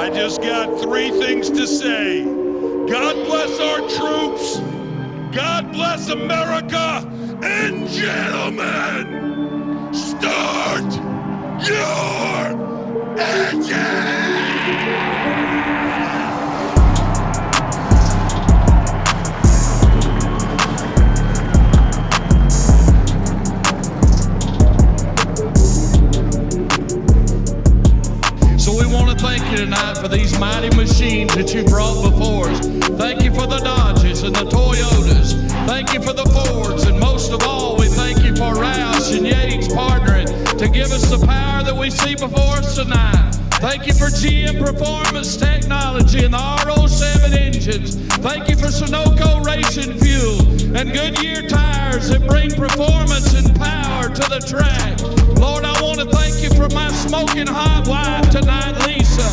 I just got three things to say. God bless our troops. God bless America. And gentlemen, start your So we want to thank you tonight for these mighty machines that you brought before us. Thank you for the Dodges and the Toyotas. Thank you for the Fords. And most of all, we thank you for Roush and Yates partnering to give us the power that we see before us tonight. Thank you for GM Performance Technology and the R07 engines. Thank you for Sunoco Racing Fuel and Goodyear tires that bring performance and power to the track. Lord, I want to thank you for my smoking hot wife tonight, Lisa.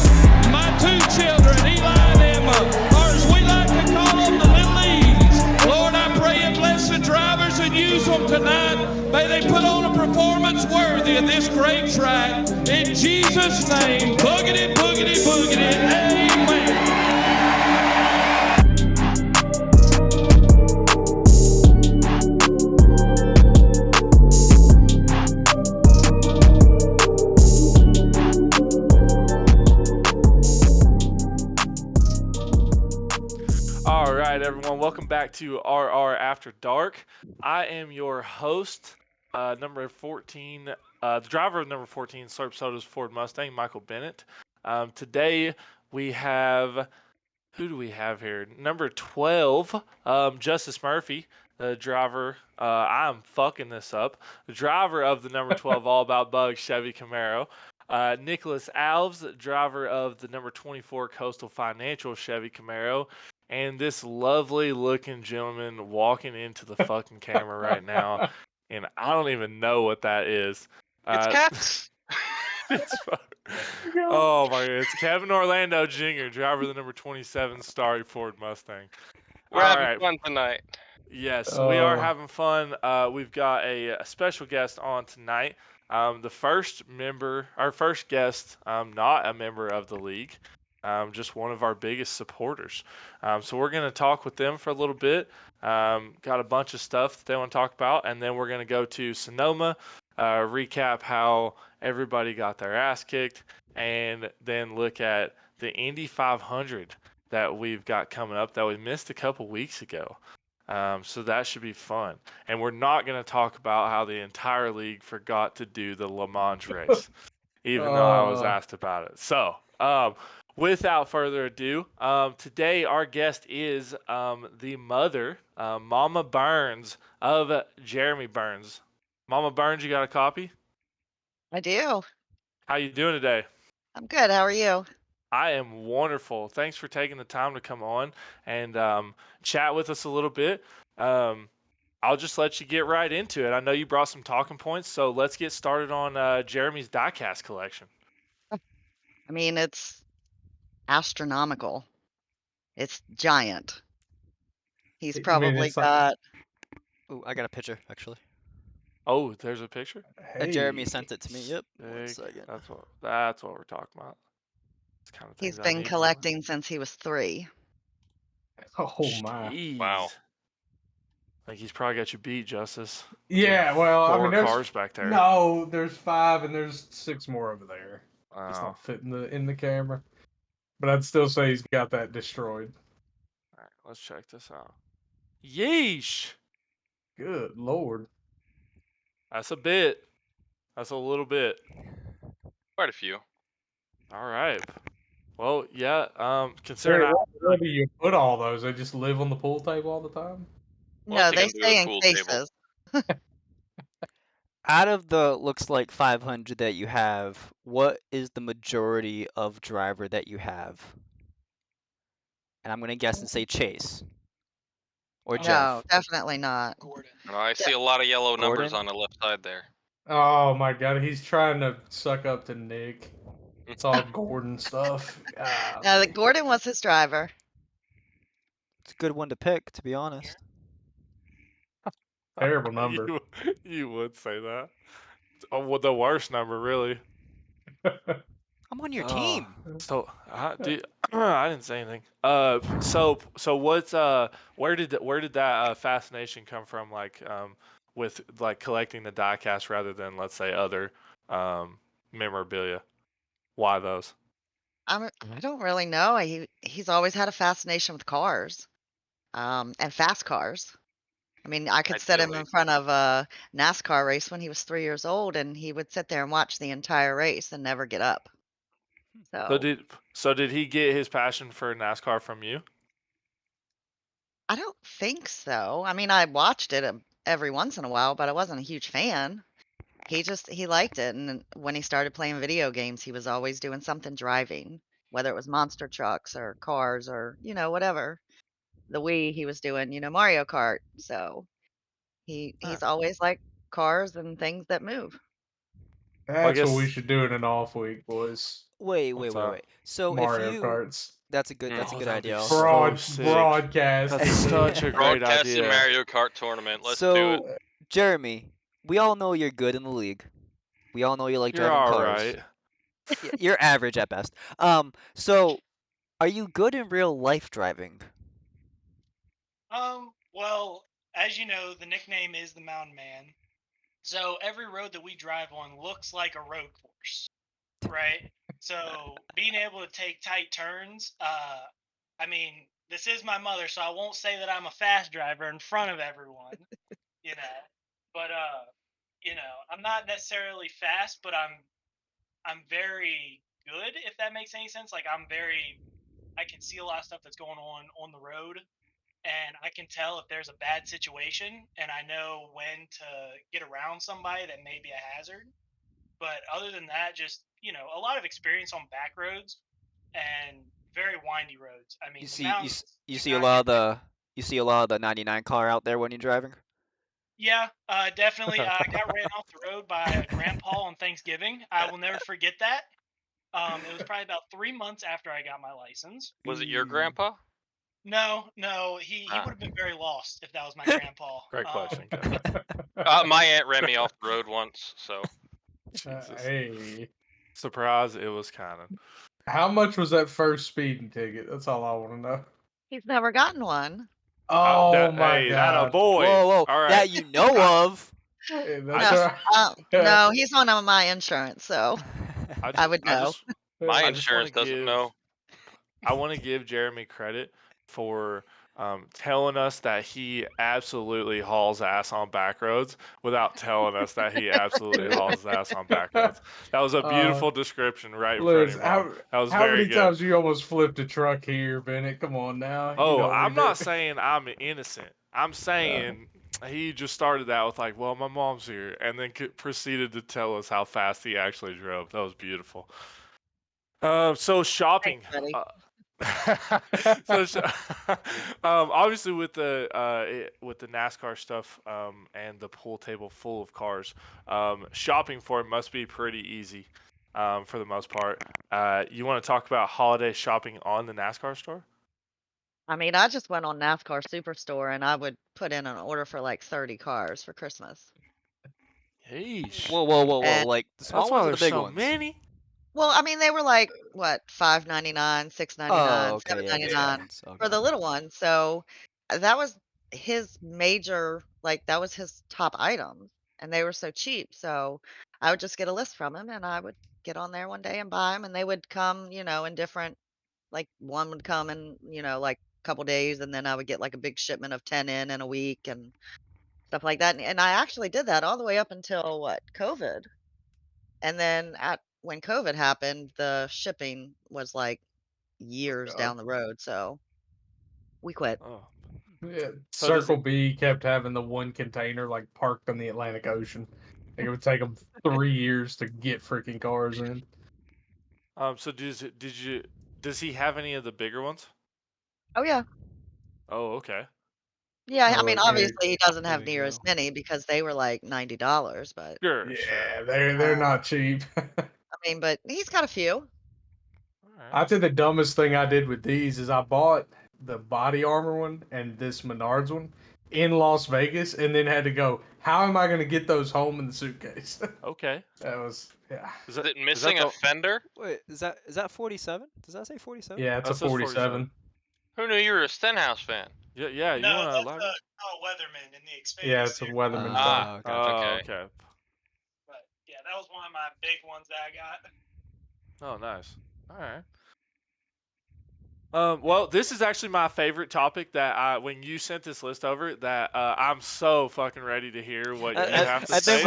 My two children, Eli and Emma, or as we like to call them, the little E's. Lord, I pray you bless the drivers and use them tonight. May they put on a performance worthy of this great track. In Jesus' name, boogity, boogity, boogity, amen. All right, everyone, welcome back to RR After Dark. I am your host, number 14, the driver of number 14, Slurp Soda's Ford Mustang, Michael Bennett. Today we have, who do we have here? Number 12, Justice Murphy, the driver, I'm fucking this up, the driver of the number 12 All About Bugs Chevy Camaro. Nicholas Alves, driver of the number 24 Coastal Financial Chevy Camaro. And this lovely looking gentleman walking into the fucking camera right now. And I don't even know what that is. It's cats. Oh my god, it's Kevin Orlando Jr., driver of the number 27 Starry Ford Mustang. We're having fun tonight. Yes, we are having fun. We've got a special guest on tonight. The first guest, not a member of the league. Just one of our biggest supporters. So we're going to talk with them for a little bit. Got a bunch of stuff that they want to talk about, and then we're going to go to Sonoma, recap how everybody got their ass kicked, and then look at the Indy 500 that we've got coming up that we missed a couple weeks ago. So that should be fun. And we're not going to talk about how the entire league forgot to do the Le Mans race, even though I was asked about it. So, without further ado, today our guest is the mother, Mama Burns of Jeremy Burns. Mama Burns, you got a copy? I do. How you doing today? I'm good. How are you? I am wonderful. Thanks for taking the time to come on and chat with us a little bit. I'll just let you get right into it. I know you brought some talking points, so let's get started on Jeremy's diecast collection. I mean, it's astronomical. It's giant. He's probably got. Oh, I got a picture actually. Oh, there's a picture? Jeremy sent it to me. Yep. One second. That's what we're talking about. Kind of He's been collecting since he was 3. Oh my! Jeez. Wow. Like he's probably got you beat, Justice. Yeah, well, I mean, there's cars back there. No, there's 5 and there's 6 more over there. Wow. It's not fitting in the camera, but I'd still say he's got that destroyed. All right, let's check this out. Yeesh. Good lord. That's a bit. That's a little bit. Quite a few. All right. Well, yeah. Considering Where do you put all those? They just live on the pool table all the time? No, they stay in cases. Out of the looks like 500 that you have, what is the majority of driver that you have? And I'm gonna guess and say Chase or Jeff. No, definitely not. Gordon. No, I see a lot of yellow numbers on the left side there. Oh my god, he's trying to suck up to Nick. It's all Gordon stuff. No, Gordon was his driver. It's a good one to pick, to be honest. Terrible number. You would say that. Oh, well, the worst number, really. I'm on your team. So, dude, I didn't say anything. So what's where did that fascination come from? Like, with like collecting the diecast rather than, let's say, other memorabilia. Why those? I don't really know. He's always had a fascination with cars, and fast cars. I mean, I could set him in front of a NASCAR race when he was 3 years old, and he would sit there and watch the entire race and never get up. So did he get his passion for NASCAR from you? I don't think so. I mean, I watched it every once in a while, but I wasn't a huge fan. He liked it, and when he started playing video games, he was always doing something driving, whether it was monster trucks or cars or, whatever. The Wii, he was doing, Mario Kart. So he's always liked cars and things that move. That's what we should do in an off week, boys. Wait. So Mario Karts. That's a good idea. Broadcast. That's such a great idea. Mario Kart tournament. Let's do it. Jeremy, we all know you're good in the league. We all know you like You're driving all cars. right. You're average at best. So are you good in real life driving? Well, as you know, the nickname is the Mountain Man. So every road that we drive on looks like a road course, right? So being able to take tight turns, I mean, this is my mother, so I won't say that I'm a fast driver in front of everyone, But I'm not necessarily fast, but I'm very good, if that makes any sense. Like I can see a lot of stuff that's going on the road, and I can tell if there's a bad situation, and I know when to get around somebody that may be a hazard. But other than that, just a lot of experience on back roads and very windy roads. I mean, you see a lot of the 99 car out there when you're driving? Yeah, definitely. I got ran off the road by a grandpa on Thanksgiving. I will never forget that. It was probably about 3 months after I got my license. Was it your grandpa? No, he would have been very lost if that was my grandpa. Great question. My aunt ran me off the road once, so. Hey. Surprise, it was Cannon. How much was that first speeding ticket? That's all I want to know. He's never gotten one. Oh my god! That a boy. Whoa! All right. That you know of. Hey, no, he's on my insurance, so I would know. My insurance doesn't know. I want to give Jeremy credit for telling us that he absolutely hauls ass on back roads without telling us that he absolutely hauls ass on back roads. That was a beautiful description right in front of you. That was how very many good. times you almost flipped a truck here, Bennett? Come on now. I'm not saying I'm innocent. I'm saying he just started that with like, well, my mom's here, and then proceeded to tell us how fast he actually drove. That was beautiful. So shopping. Obviously with the NASCAR stuff and the pool table full of cars, shopping for it must be pretty easy for the most part. You want to talk about holiday shopping on the NASCAR store? I mean, I just went on NASCAR Superstore and I would put in an order for like 30 cars for Christmas. Yeesh. Whoa! Like the small ones or the big ones? Many. Well, I mean, they were like what, $5.99, $6.99, $7.99 for the little ones. So that was his major, like that was his top items, and they were so cheap. So I would just get a list from him, and I would get on there one day and buy them, and they would come, in different. Like one would come in, like a couple days, and then I would get like a big shipment of 10 in a week and stuff like that. And I actually did that all the way up until what, COVID. And then when COVID happened, the shipping was like years down the road, so we quit. Oh. Yeah, Circle B kept having the one container like parked on the Atlantic Ocean. Like it would take them 3 years to get freaking cars in. So does he have any of the bigger ones? Oh yeah. Oh, okay. Yeah, I mean, obviously he doesn't have near as many because they were like $90, but sure. They're not cheap. I mean, but he's got a few. I'd say the dumbest thing I did with these is I bought the body armor one and this Menards one, in Las Vegas, and then had to go, how am I going to get those home in the suitcase? Okay. That was, yeah. Is it missing a fender? Wait, is that 47? Does that say 47? Yeah, it's That a says 47. Who knew you were a Stenhouse fan? Yeah, you No, want to that's elaborate? Weatherman in the Xfinity Yeah, it's a series. Weatherman Oh, car. gotcha. Oh, Okay. okay. But yeah, that was one of my big ones that I got. Oh, nice. All right. Well, this is actually my favorite topic that when you sent this list over, that I'm so fucking ready to hear what you have to I say.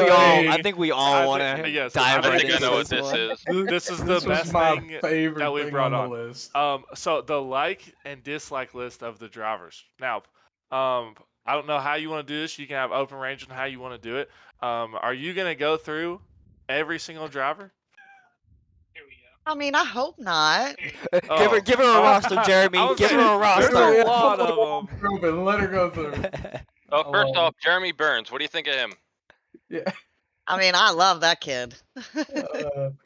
think we all want to yes, dive I right think I into know what this this one. is. This is the This was best my thing favorite that we thing brought on on. the list. So the like and dislike list of the drivers. Now, I don't know how you want to do this. You can have open range on how you want to do it. Are you gonna go through every single driver? Here we go. I mean, I hope not. Here you Oh. Give her a roster, Jeremy. I was Give saying, her a there's roster. a lot of them. Open, let her go through. Oh, first Oh. off, Jeremy Burns. What do you think of him? Yeah. I mean, I love that kid.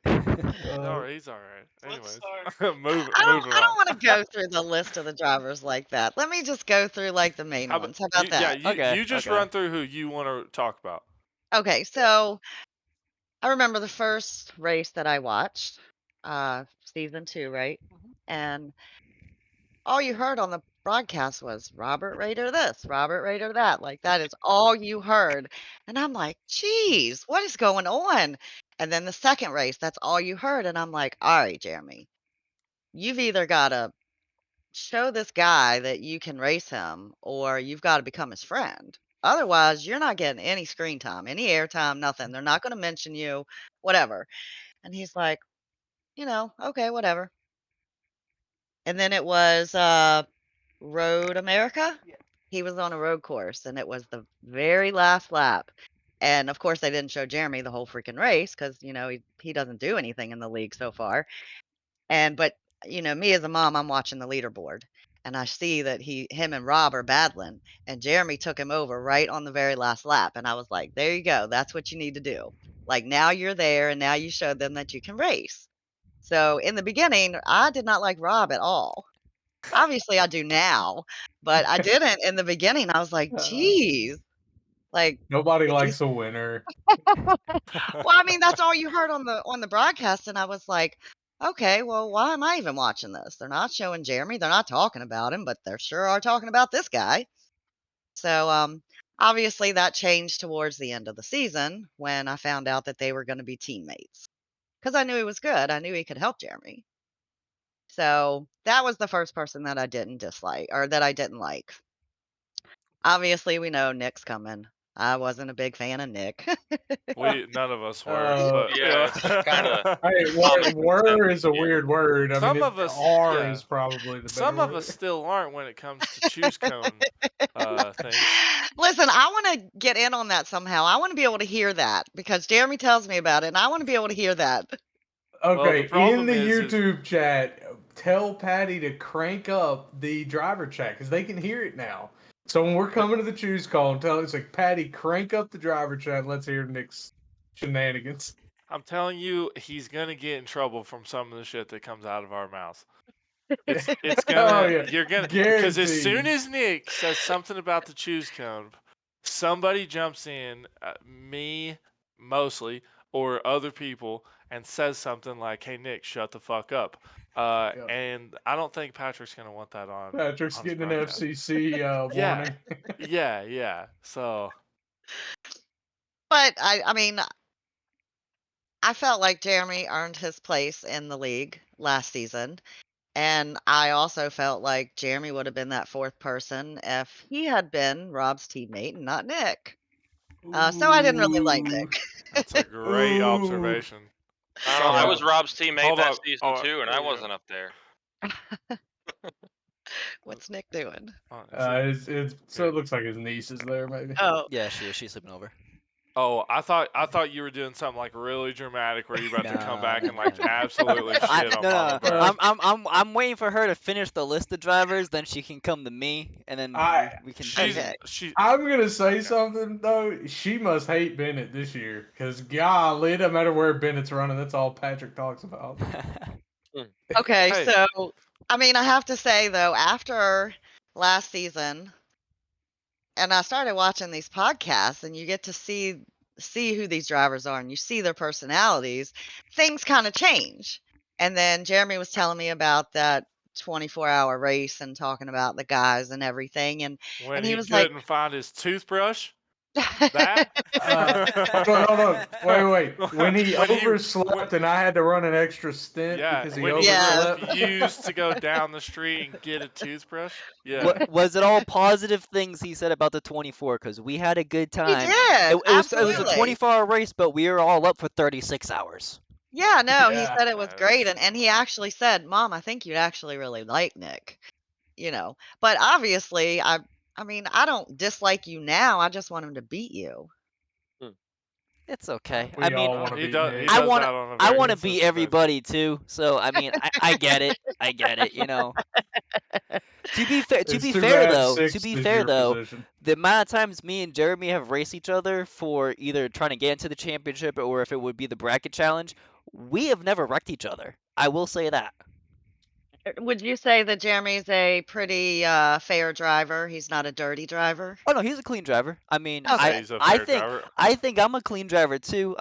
No, he's all right. Let's Anyways, moving I on. don't want to go through the list of the drivers like that. Let me just go through like the main ones. How about Yeah, that? you just run through who you want to talk about. Okay, so I remember the first race that I watched, season 2, right? And all you heard on the broadcast was Robert Rader this, Robert Rader that. Like that is all you heard. And I'm like, geez, what is going on? And then the second race, that's all you heard. And I'm like, all right, Jeremy, you've either got to show this guy that you can race him or you've got to become his friend. Otherwise, you're not getting any screen time, any airtime, nothing. They're not going to mention you, whatever. And he's like, okay, whatever. And then it was Road America. He was on a road course and it was the very last lap. And of course, they didn't show Jeremy the whole freaking race because, he doesn't do anything in the league so far. But me as a mom, I'm watching the leaderboard and I see that him and Rob are battling and Jeremy took him over right on the very last lap. And I was like, there you go. That's what you need to do. Like now you're there and now you showed them that you can race. So in the beginning, I did not like Rob at all. Obviously, I do now, but I didn't in the beginning. I was like, geez, like Nobody he's likes a winner. well, I mean, that's all you heard on the broadcast, and I was like, okay, well, why am I even watching this? They're not showing Jeremy, they're not talking about him, but they sure are talking about this guy. So, obviously, that changed towards the end of the season when I found out that they were going to be teammates because I knew he was good. I knew he could help Jeremy. So that was the first person that I didn't dislike or that I didn't like. Obviously, we know Nick's coming. I wasn't a big fan of Nick. None of us were. But, Yeah, it's kinda Hey, were is a weird word. I Some mean, of us are yeah. is probably the better Some of word. us still aren't when it comes to choose cone things. Listen, I want to get in on that somehow. I want to be able to hear that because Jeremy tells me about it, and I want to be able to hear that. Okay, problem in the is- YouTube chat, tell Patty to crank up the driver chat because they can hear it now. So when we're coming to the choose call, it's like, Patty, crank up the driver chat. Let's hear Nick's shenanigans. I'm telling you, he's gonna get in trouble from some of the shit that comes out of our mouths. It's gonna, Oh, yeah. you're gonna, because as Guaranteed. soon as Nick says something about the choose cone, somebody jumps in, me mostly, or other people, and says something like, "Hey Nick, shut the fuck up." And I don't think Patrick's gonna want that on. Patrick's on his getting an broadcast. FCC warning. Yeah. So, But I mean, I felt like Jeremy earned his place in the league last season. And I also felt like Jeremy would have been that fourth person if he had been Rob's teammate and not Nick. So I didn't really like Nick. that's a great observation. I was Rob's teammate Hold that up. season Oh, too, and there I you go. wasn't up there. What's Nick doing? So it looks like his niece is there, maybe. Oh, Yeah, she's sleeping over. Oh, I thought you were doing something like really dramatic where you're about to come back and like No. absolutely shit on Mama No. Brad. I'm waiting for her to finish the list of drivers, then she can come to me, and then we can. I'm gonna say something though. She must hate Bennett this year, cause golly, it doesn't matter where Bennett's running. That's all Patrick talks about. okay. Hey. So, I mean, I have to say though, after last season, and I started watching these podcasts, and you get to see who these drivers are, and you see their personalities. Things kind of change. And then Jeremy was telling me about that 24-hour race and talking about the guys and everything, and When he he was like, couldn't find his toothbrush, that. Hold on. Wait. When he When he- overslept and I had to run an extra stint Yeah, because he when he overslept. refused to go down the street and get a toothbrush. Yeah. What was it all positive things he said about the 24? Because we had a good he time. did, It was a absolutely. 24-hour race, but we were all up for 36 hours. Yeah, no, he Yeah. said it was great, and he actually said, "Mom, I think you'd actually really like Nick." You know, but obviously, I mean, I don't dislike you now. I just want him to beat you. It's okay. We I mean, all want to he beat does. Nick. He I does want that on a I very want to beat consistent everybody too. So I mean, I get it. I get it. You know. To be fair, It's too bad sixth is your position. the amount of times me and Jeremy have raced each other for either trying to get into the championship or if it would be the bracket challenge, we have never wrecked each other. I will say that. Would you say that Jeremy's a pretty fair driver? He's not a dirty driver? Oh no, he's a clean driver. I mean, I'd say Okay. he's a I fair think driver. I think I'm a clean driver too.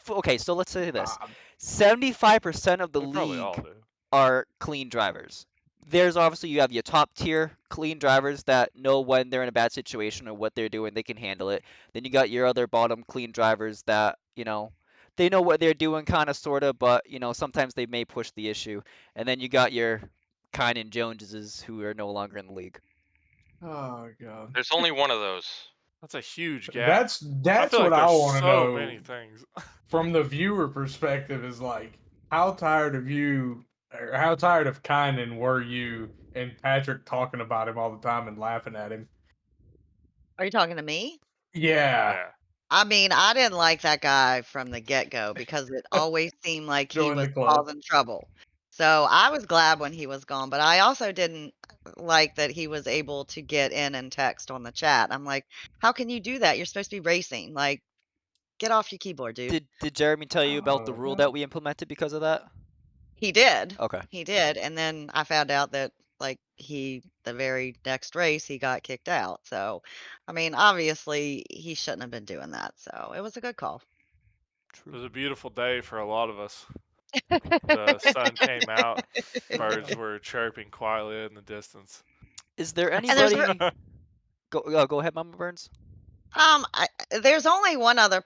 Okay, so let's say this: Bob. 75% of the We probably all league do. are clean drivers. There's obviously you have your top tier clean drivers that know when they're in a bad situation or what they're doing, they can handle it. Then you got your other bottom clean drivers that, they know what they're doing kind of sort of, but sometimes they may push the issue. And then you got your Kynan Joneses who are no longer in the league. Oh god. There's only one of those. That's a huge gap. That's I feel what like I there's want to so know many things. from the viewer perspective is like, how tired of you, or how tired of Kynan were you and Patrick talking about him all the time and laughing at him? Are you talking to me? Yeah. Yeah. I mean, I didn't like that guy from the get-go because it always seemed like he Join was the club. causing trouble. So I was glad when he was gone, but I also didn't like that he was able to get in and text on the chat. I'm like, how can you do that? You're supposed to be racing. Like, get off your keyboard, dude. Did Jeremy tell you about the Oh, rule God. that we implemented because of that? He did. Okay. He did. And then I found out that like the very next race he got kicked out. So, I mean, obviously he shouldn't have been doing that. So, it was a good call. It was a beautiful day for a lot of us. The sun came out. Birds were chirping quietly in the distance. Is there And there's anybody? Go ahead, Mama Burns. there's only one other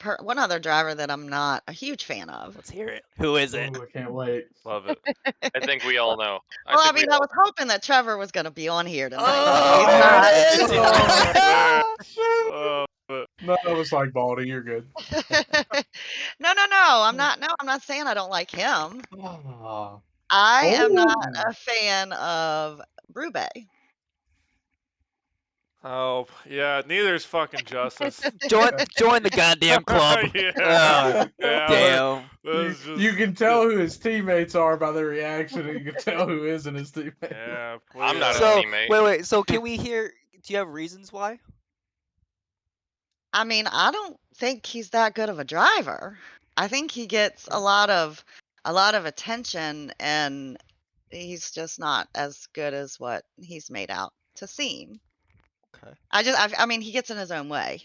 driver that I'm not a huge fan of. Let's hear it. Who is it? Ooh, I can't wait. Love it. I think we all know. Well, I think we mean, I was hoping that Trevor was going to be on here tonight. Oh, He's there not. it is! Oh, but No, it's like Baldy, you're good. No, I'm not. No, I'm not saying I don't like him. Oh. I am not Oh. a fan of Brube. oh, yeah. Neither is fucking Justice. Join the goddamn club. Yeah. Oh, Yeah, damn. That's just- You can tell who his teammates are by their reaction, and you can tell who isn't his teammate. Yeah. I'm not a So teammate. wait. So can we hear? Do you have reasons why? I mean, I don't think he's that good of a driver. I think he gets a lot of attention, and he's just not as good as what he's made out to seem. Okay. I mean, he gets in his own way.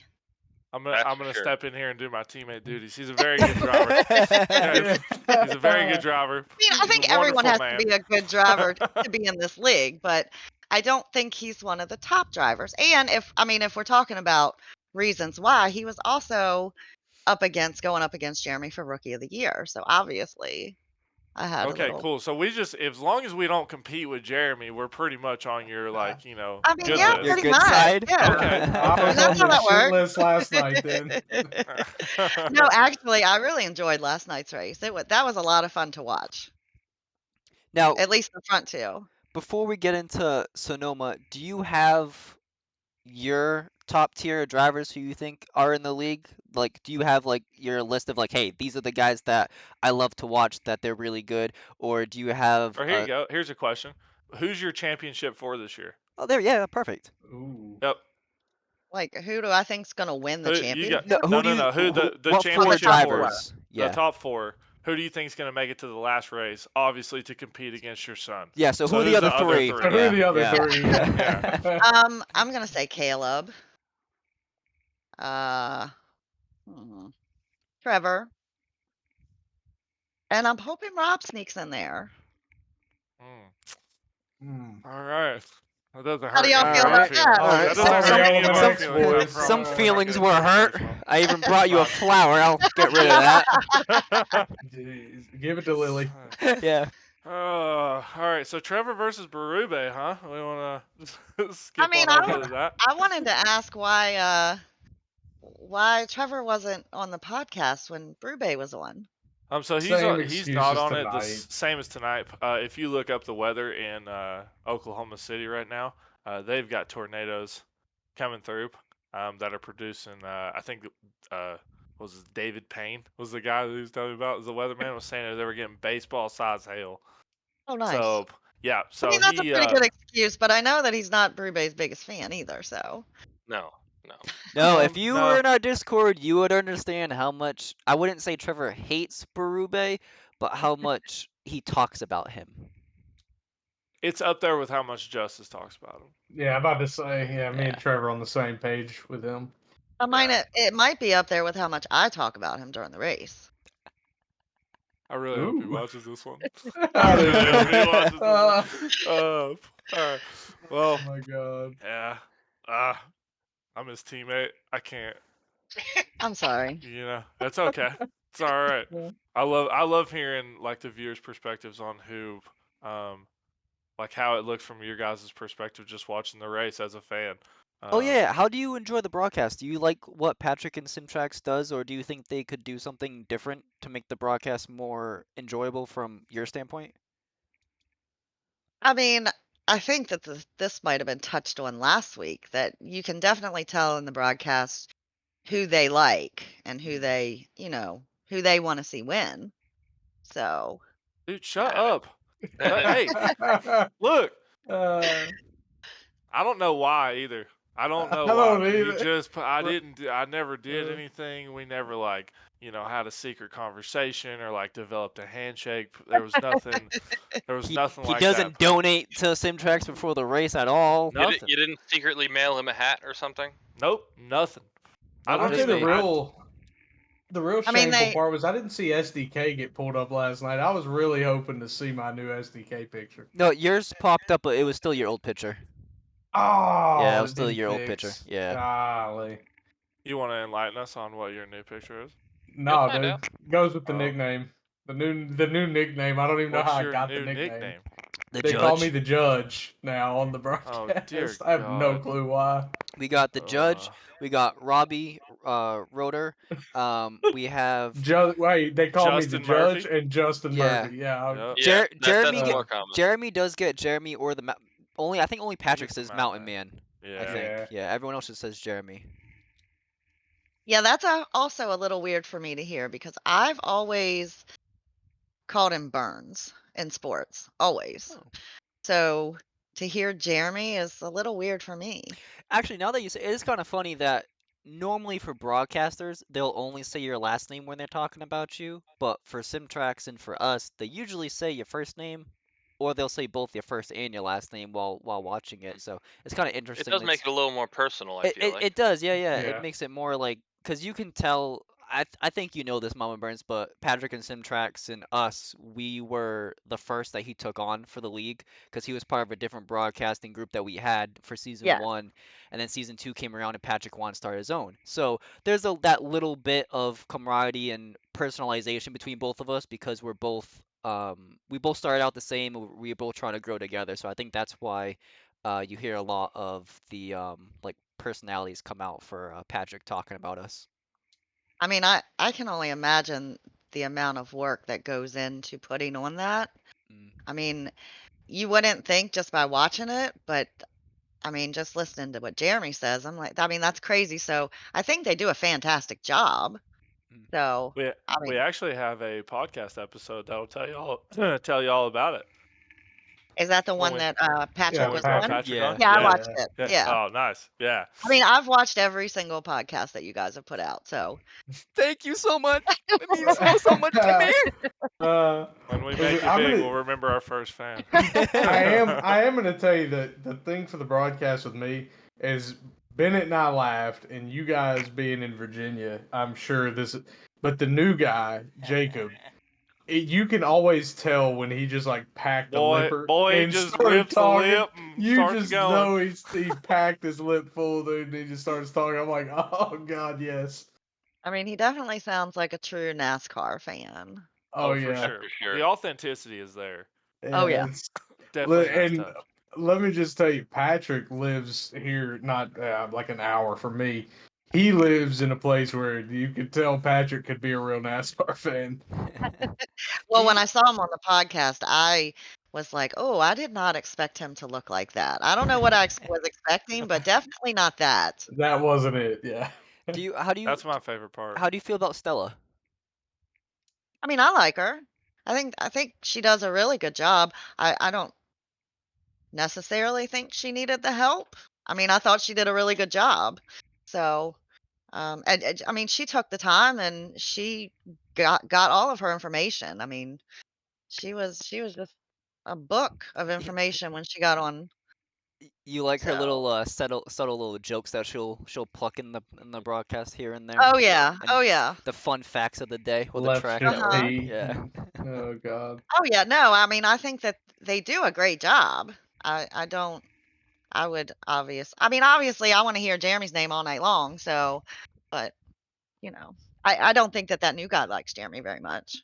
I'm That's gonna for sure. step in here and do my teammate duties. He's a very good driver. Yeah, he's a very good driver. I mean, I think everyone has to be a good driver to be in this league, but I don't think he's one of the top drivers. And if we're talking about reasons why, he was also going up against Jeremy for Rookie of the Year. So obviously, I had Okay, cool. So as long as we don't compete with Jeremy, we're pretty much on your I mean, good yeah, list. Your pretty good much. side? Yeah. Okay. I was That's on how the that shit works. list last night then. No, actually, I really enjoyed last night's race. That was a lot of fun to watch. Now, At least the front two. before we get into Sonoma, do you have your top tier drivers who you think are in the league? Like, do you have like your list of like, hey, these are the guys that I love to watch, that they're really good, or do you have? Or here you go. Here's a question: who's your championship for this year? Oh, there, yeah, perfect. Ooh. Yep. Like, who do I think's going to win the Who you championship? got? No, No. Who the what championship four the top four. drivers? Yeah. The top four. Who do you think is going to make it to the last race? Obviously, to compete against your son. Yeah. So who are the who's other three? So who are the other Yeah. three? Yeah. I'm going to say Caleb. Hmm, Trevor. And I'm hoping Rob sneaks in there. All right. That doesn't How do hurt y'all any feel of our about feelings. that? All right. That doesn't I'll hurt yell any in of the our next feelings, I voice. Some promise. We're not feelings gonna were take it hurt. personal. I even brought you a flower. I'll get rid of that. Jeez. Give it to Lily. Yeah. All right. So Trevor versus Berube, huh? We want to skip I mean, on over to that. I wanted to ask why Trevor wasn't on the podcast when Brube was on. So Same he's not excuses on it. The tonight. same as tonight. If you look up the weather in Oklahoma City right now, they've got tornadoes coming through that are producing. I think was it David Payne was the guy who was telling me about. The weatherman was saying that they were getting baseball sized hail. Oh, nice. So yeah. I So mean, that's a he pretty good excuse, but I know that he's not Brube's biggest fan either, so. No. No, if you no. were in our Discord, you would understand how much, I wouldn't say Trevor hates Berube, but how much he talks about him. It's up there with how much Justice talks about him. Yeah, I'm about to say, me Yeah. and Trevor on the same page with him. It might be up there with how much I talk about him during the race. I really hope he Ooh. watches this one. I I really hope he do watches too. this one. All right. Well, Oh my god. yeah. I'm his teammate. I can't. I'm sorry. That's okay. It's all right. Yeah. I love hearing like the viewers' perspectives on who, like how it looks from your guys' perspective, just watching the race as a fan. Oh yeah, how do you enjoy the broadcast? Do you like what Patrick and Simtrax does, or do you think they could do something different to make the broadcast more enjoyable from your standpoint? I mean, I think that this might have been touched on last week, that you can definitely tell in the broadcast who they like and who they want to see win. So, Dude, shut up. Hey, look. I don't know why either. I don't know I why. don't either. I never did anything. We never like, had a secret conversation or like developed a handshake. There was nothing. There was nothing He like doesn't that. donate to Simtrax before the race at all. Nothing. You didn't secretly mail him a hat or something? Nope, nothing. I'll tell you the real I mean, shameful part was I didn't see SDK get pulled up last night. I was really hoping to see my new SDK picture. No, yours popped up, but it was still your old picture. Oh, Yeah, it was still your old picture. Yeah. Golly. You want to enlighten us on what your new picture is? No, find dude. out. Goes with the nickname. The new nickname. I don't even know What's how your I got new the nickname. The They judge. call me the judge now on the broadcast. Oh, dear I have no God. clue why. We got the judge. We got Robbie Roeder. We have Wait, they call me the Justin judge Murphy? and Justin Yeah. Murphy. Yeah. Yeah, Jeremy that's more common. Jeremy does get Jeremy or the I think only Patrick gets the says Mountain Mountain Man. Yeah. I think. Yeah, everyone else just says Jeremy. yeah, that's also a little weird for me to hear because I've always called him Burns in sports, always. Oh. So to hear Jeremy is a little weird for me. Actually, now that you say it, it's kind of funny that normally for broadcasters, they'll only say your last name when they're talking about you, but for Simtrax and for us, they usually say your first name, or they'll say both your first and your last name while watching it. So it's kind of interesting. It does make it a little more personal, I feel like. It does, yeah. Yeah. It makes it more like, because you can tell. I think you know this, Mama Burns, but Patrick and Simtrax and us, we were the first that he took on for the league because he was part of a different broadcasting group that we had for season Yeah. 1, and then season 2 came around and Patrick wanted to start his own. So there's that little bit of camaraderie and personalization between both of us because we're both we both started out the same. We were both trying to grow together. So I think that's why you hear a lot of the like personalities come out for Patrick talking about us. I mean, I can only imagine the amount of work that goes into putting on that. I mean, you wouldn't think just by watching it, but I mean, just listening to what Jeremy says, I'm like, I mean, that's crazy. So I think they do a fantastic job. So we actually have a podcast episode that'll tell you all about it. Is that the one that Patrick was on? Patrick on? Yeah, I watched it. Yeah. Oh, nice. Yeah. I mean, I've watched every single podcast that you guys have put out. So thank you so much. It means so much to me. When we make it big, we'll remember our first fan. I am going to tell you that the thing for the broadcast with me is Bennett and I laughed, and you guys being in Virginia, I'm sure this. But the new guy, Jacob, you can always tell when he just like packed a lipper Boy and just started rips a talking. lip and You starts just going. know he packed his lip full, dude, and he just starts talking. I'm like, oh god, yes. I mean, he definitely sounds like a true NASCAR fan. Oh, for yeah. sure. For sure. The authenticity is there. Oh, yeah. It's Definitely nice and touch. let me just tell you, Patrick lives here, not like an hour from me. He lives in a place where you could tell Patrick could be a real NASCAR fan. Well, when I saw him on the podcast, I was like, "Oh, I did not expect him to look like that." I don't know what I was expecting, but definitely not that. That wasn't it, yeah. That's my favorite part. How do you feel about Stella? I mean, I like her. I think she does a really good job. I don't necessarily think she needed the help. I mean, I thought she did a really good job. So, and I mean, she took the time and she got all of her information. I mean, she was just a book of Y- information when she got on. You like her little So, subtle little jokes that she'll pluck in the broadcast here and there, oh yeah, and oh yeah, the fun facts of the day or the Left track shift that we're uh-huh. on. P. Yeah. Oh god. Oh yeah, no, I mean, I think that they do a great job. I don't. I would I mean, obviously, I want to hear Jeremy's name all night long. So, but you know, I don't think that that new guy likes Jeremy very much.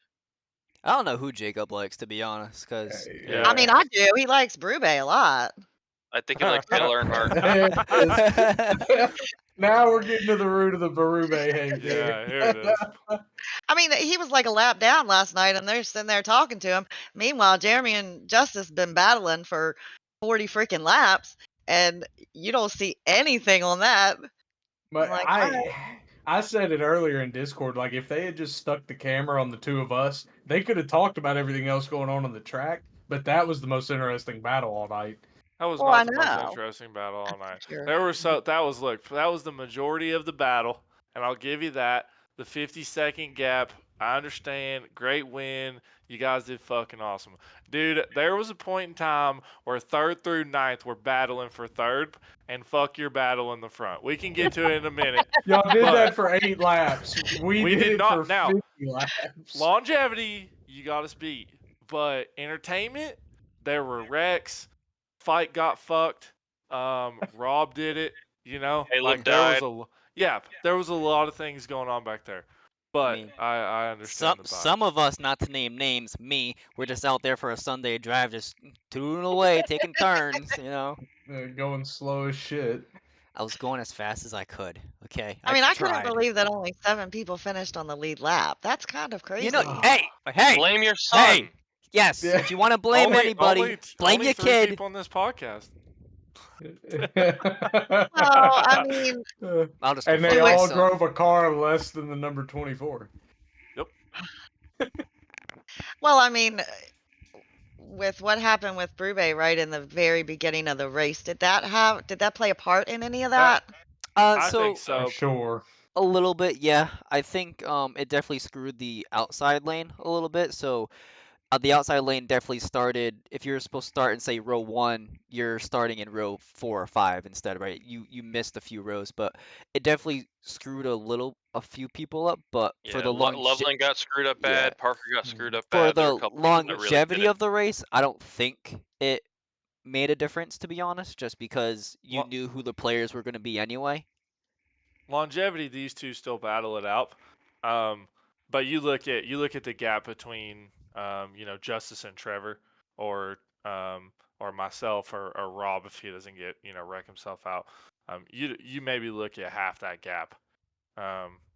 I don't know who Jacob likes, to be honest, because I mean, I do. He likes Brube a lot. I think he likes Dale Earnhardt. Now we're getting to the root of the Barube hate. Yeah, here it is. I mean, he was like a lap down last night, and they're sitting there talking to him. Meanwhile, Jeremy and Justice been battling for 40 freaking laps, and you don't see anything on that. But I'm like, all right. I said it earlier in Discord, like if they had just stuck the camera on the two of us, they could have talked about everything else going on the track, but that was the most interesting battle all night. That was Well, I not the most know. interesting battle all night. Sure. That was the majority of the battle, and I'll give you that. The 50-second gap, I understand. Great win. You guys did fucking awesome. Dude, there was a point in time where third through ninth were battling for third, and fuck your battle in the front. We can get to it in a minute. Y'all did But that for 8 laps. We did it not. for Now, 50 laps. longevity, you got us beat. But entertainment, there were wrecks. Fight got fucked. Rob did it. You know, Caleb died. there was a lot of things going on back there. But mean, I understand the some bias. of us, not to name names, me, we're just out there for a Sunday drive, just tooling away, taking turns, you know. Going slow as shit. I was going as fast as I could. Okay, I mean, I couldn't tried. believe that only 7 people finished on the lead lap. That's kind of crazy. You know, hey, Blame your son. hey. Yes, Yeah. if you want to blame anybody, blame only your 3 kid. people on this podcast. Well, I mean, I'll just and go they fuck all myself. drove a car less than the number 24. well, I mean, with what happened with Brube right in the very beginning of the race, did that play a part in any of that? I So think so. Sure. a little bit, yeah. I think it definitely screwed the outside lane a little bit. So the outside lane definitely started. If you're supposed to start in say row 1, you're starting in row 4 or 5 instead, right? You missed a few rows, but it definitely screwed a few people up. But Yeah, for the Loveland got screwed up yeah. bad. Parker got screwed up For bad. There were the a couple people that really longevity did it. of the race, I don't think it made a difference, to be honest, just because you knew who the players were going to be anyway. Longevity, these two still battle it out. But you look at the gap between Justice and Trevor, or myself, or Rob, if he doesn't get wreck himself out. You maybe look at half that gap,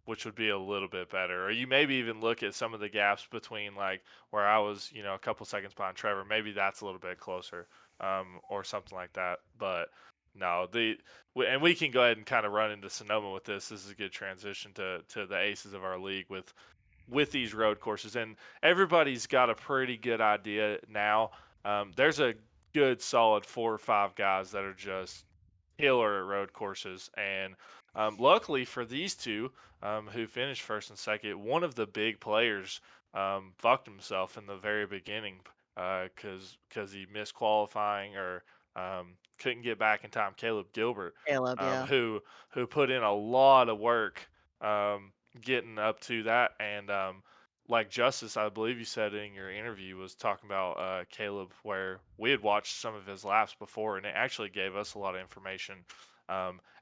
which would be a little bit better. Or you maybe even look at some of the gaps between, like, where I was a couple seconds behind Trevor. Maybe that's a little bit closer, or something like that. But no, and we can go ahead and kind of run into Sonoma with this. This is a good transition to the aces of our league with these road courses, and everybody's got a pretty good idea now. There's a good solid 4 or 5 guys that are just killer at road courses, and luckily for these two who finished first and second, one of the big players fucked himself in the very beginning because he missed qualifying, or couldn't get back in time. Caleb Gilbert, Caleb, yeah. who put in a lot of work getting up to that, and like Justice, I believe you said in your interview, was talking about Caleb, where we had watched some of his laps before, and it actually gave us a lot of information.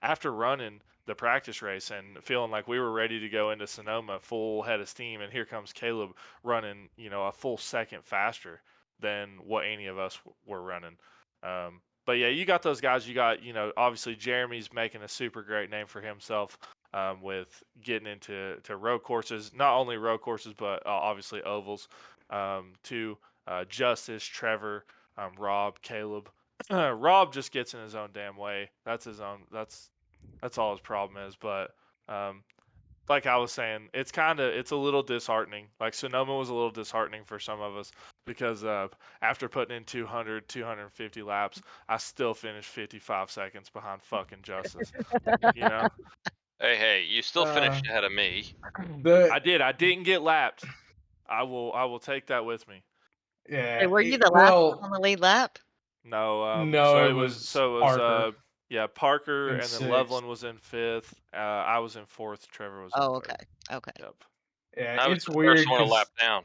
After running the practice race and feeling like we were ready to go into Sonoma full head of steam, and here comes Caleb running, a full second faster than what any of us were running. But yeah, you got those guys. You got, obviously Jeremy's making a super great name for himself with getting into road courses, not only road courses, but obviously ovals. To Justice, Trevor, Rob, Caleb. Rob just gets in his own damn way. That's his own. That's all his problem is. But like I was saying, it's a little disheartening. Like Sonoma was a little disheartening for some of us because after putting in 200, 250 laps, I still finished 55 seconds behind fucking Justice. You know, Hey, you still finished ahead of me. I did. I didn't get lapped. I will take that with me. Yeah. Hey, were you the last one on the lead lap? No. No, So it it was. was So it was. Parker Yeah, Parker, in and then sixth. Loveland was in fifth. I was in fourth. Trevor was in Oh, third. okay. Yep. Yeah, I was it's the weird first one to because lap down.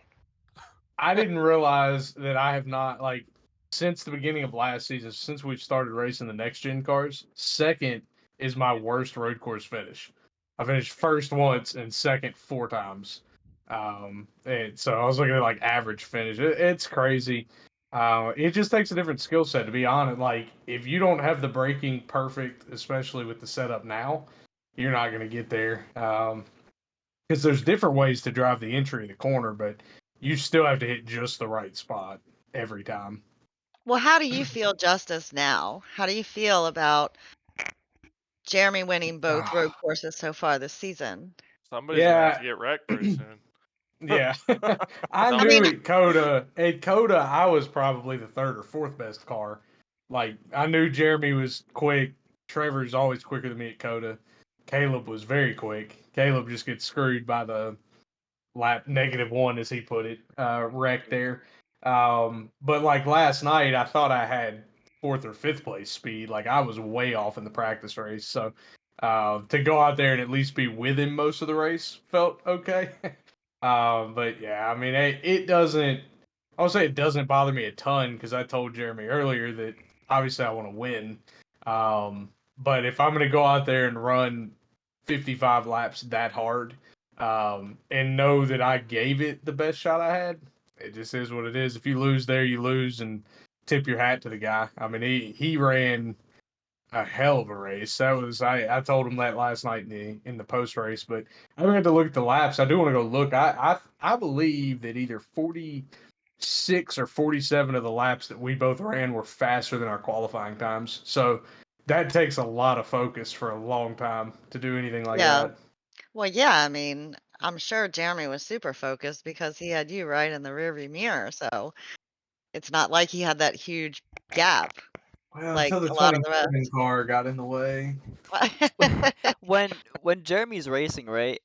I didn't realize that I have not, like, since the beginning of last season, since we've started racing the next gen cars, second is my worst road course finish. I finished first once and second 4 times. And so I was looking at like average finish. It's crazy. It just takes a different skill set, to be honest. Like, if you don't have the braking perfect, especially with the setup now, you're not going to get there. Because there's different ways to drive the entry of the corner, but you still have to hit just the right spot every time. Well, how do you feel, Justice, now? How do you feel about Jeremy winning both road courses so far this season? Somebody's gonna have to Yeah, get wrecked pretty soon. yeah. I I knew mean, at Coda, I was probably the third or fourth best car. Like, I knew Jeremy was quick. Trevor's always quicker than me at Coda. Caleb was very quick. Caleb just gets screwed by the lap -1, as he put it, wreck there. But like last night, I thought I had fourth or fifth place speed. Like, I was way off in the practice race. So to go out there and at least be with him most of the race felt okay. But yeah, I mean, it doesn't. I would say it doesn't bother me a ton because I told Jeremy earlier that obviously I want to win. But if I'm going to go out there and run 55 laps that hard, and know that I gave it the best shot I had, it just is what it is. If you lose there, you lose, and tip your hat to the guy. I mean, he ran a hell of a race. That was I told him that last night in the post race, but I haven't had to look at the laps. I do want to go look. I believe that either 46 or 47 of the laps that we both ran were faster than our qualifying times. So that takes a lot of focus for a long time to do anything like yeah. that. Well, yeah, I mean, I'm sure Jeremy was super focused because he had you right in the rearview mirror, so it's not like he had that huge gap Well, like until the a lot of the 27 car got in the way. rest. When Jeremy's racing, right?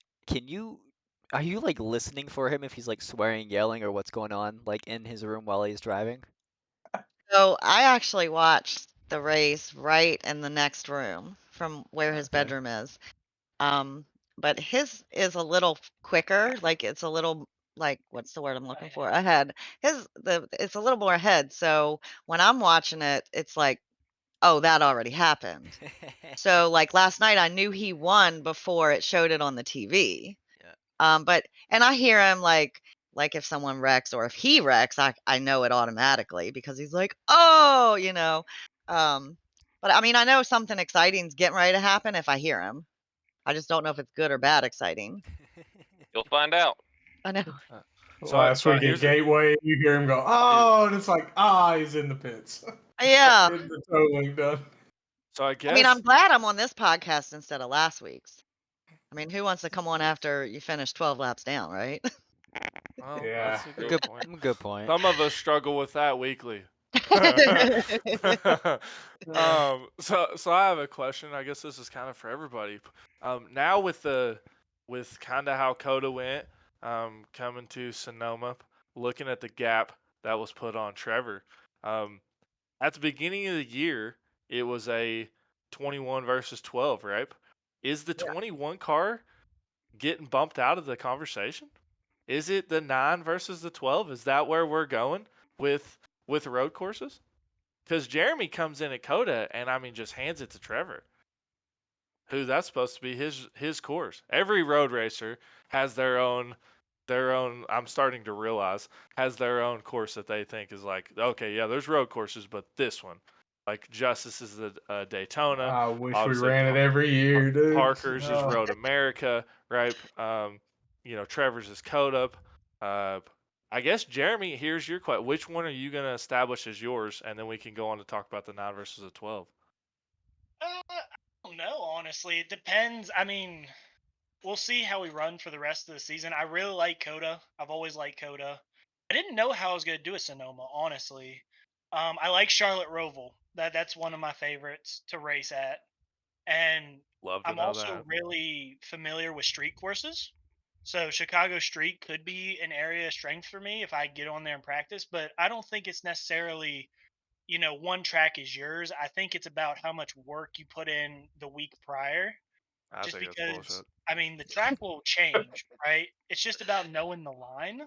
Are you like listening for him if he's like swearing, yelling, or what's going on like in his room while he's driving? So I actually watched the race right in the next room from where his Okay. bedroom is. Um, but his is a little quicker, like it's a little like what's the word I'm looking for? Ahead. It's a little more ahead. So when I'm watching it, it's like, oh, that already happened. So like last night I knew he won before it showed it on the TV. Yeah. But and I hear him like if someone wrecks or if he wrecks, I know it automatically because he's like, "Oh," you know. Um, but I mean, I know something exciting's getting ready to happen if I hear him. I just don't know if it's good or bad exciting. You'll find out. I know. Last week at here's Gateway, you hear him go, oh, and it's like, he's in the pits. Yeah. Getting the totaling done. so I I mean, guess I'm glad I'm on this podcast instead of last week's. I mean, who wants to come on after you finish 12 laps down, right? well, Yeah. that's a good point. Good point. Some of us struggle with that weekly. So I have a question. I guess this is kind of for everybody. Now with kind of how Coda went, coming to Sonoma, looking at the gap that was put on Trevor, um, at the beginning of the year, it was a 21 versus 12, right? Is the 21 car getting bumped out of the conversation? Is it the 9 versus the 12? Is that where we're going with road courses? Because Jeremy comes in at Coda and I mean just hands it to Trevor, who that's supposed to be his course. Every road racer has their own. I'm starting to realize has their own course that they think is like, okay, yeah, there's road courses, but this one, like Justice is the Daytona. I wish we Obviously, ran it every year, dude. Parker's is Oh. Road America, right? Trevor's is Coda. I guess Jeremy, here's your question: which one are you going to establish as yours, and then we can go on to talk about the 9 versus the 12. I don't know, honestly. It depends. I mean, we'll see how we run for the rest of the season. I really like Coda. I've always liked Coda. I didn't know how I was going to do at Sonoma, honestly. I like Charlotte Roval. That's one of my favorites to race at. And Love to I'm know also that. really familiar with street courses. So Chicago Street could be an area of strength for me if I get on there and practice, but I don't think it's necessarily, one track is yours. I think it's about how much work you put in the week prior. I Just think that's because, bullshit. I mean, the track will change, right? It's just about knowing the line.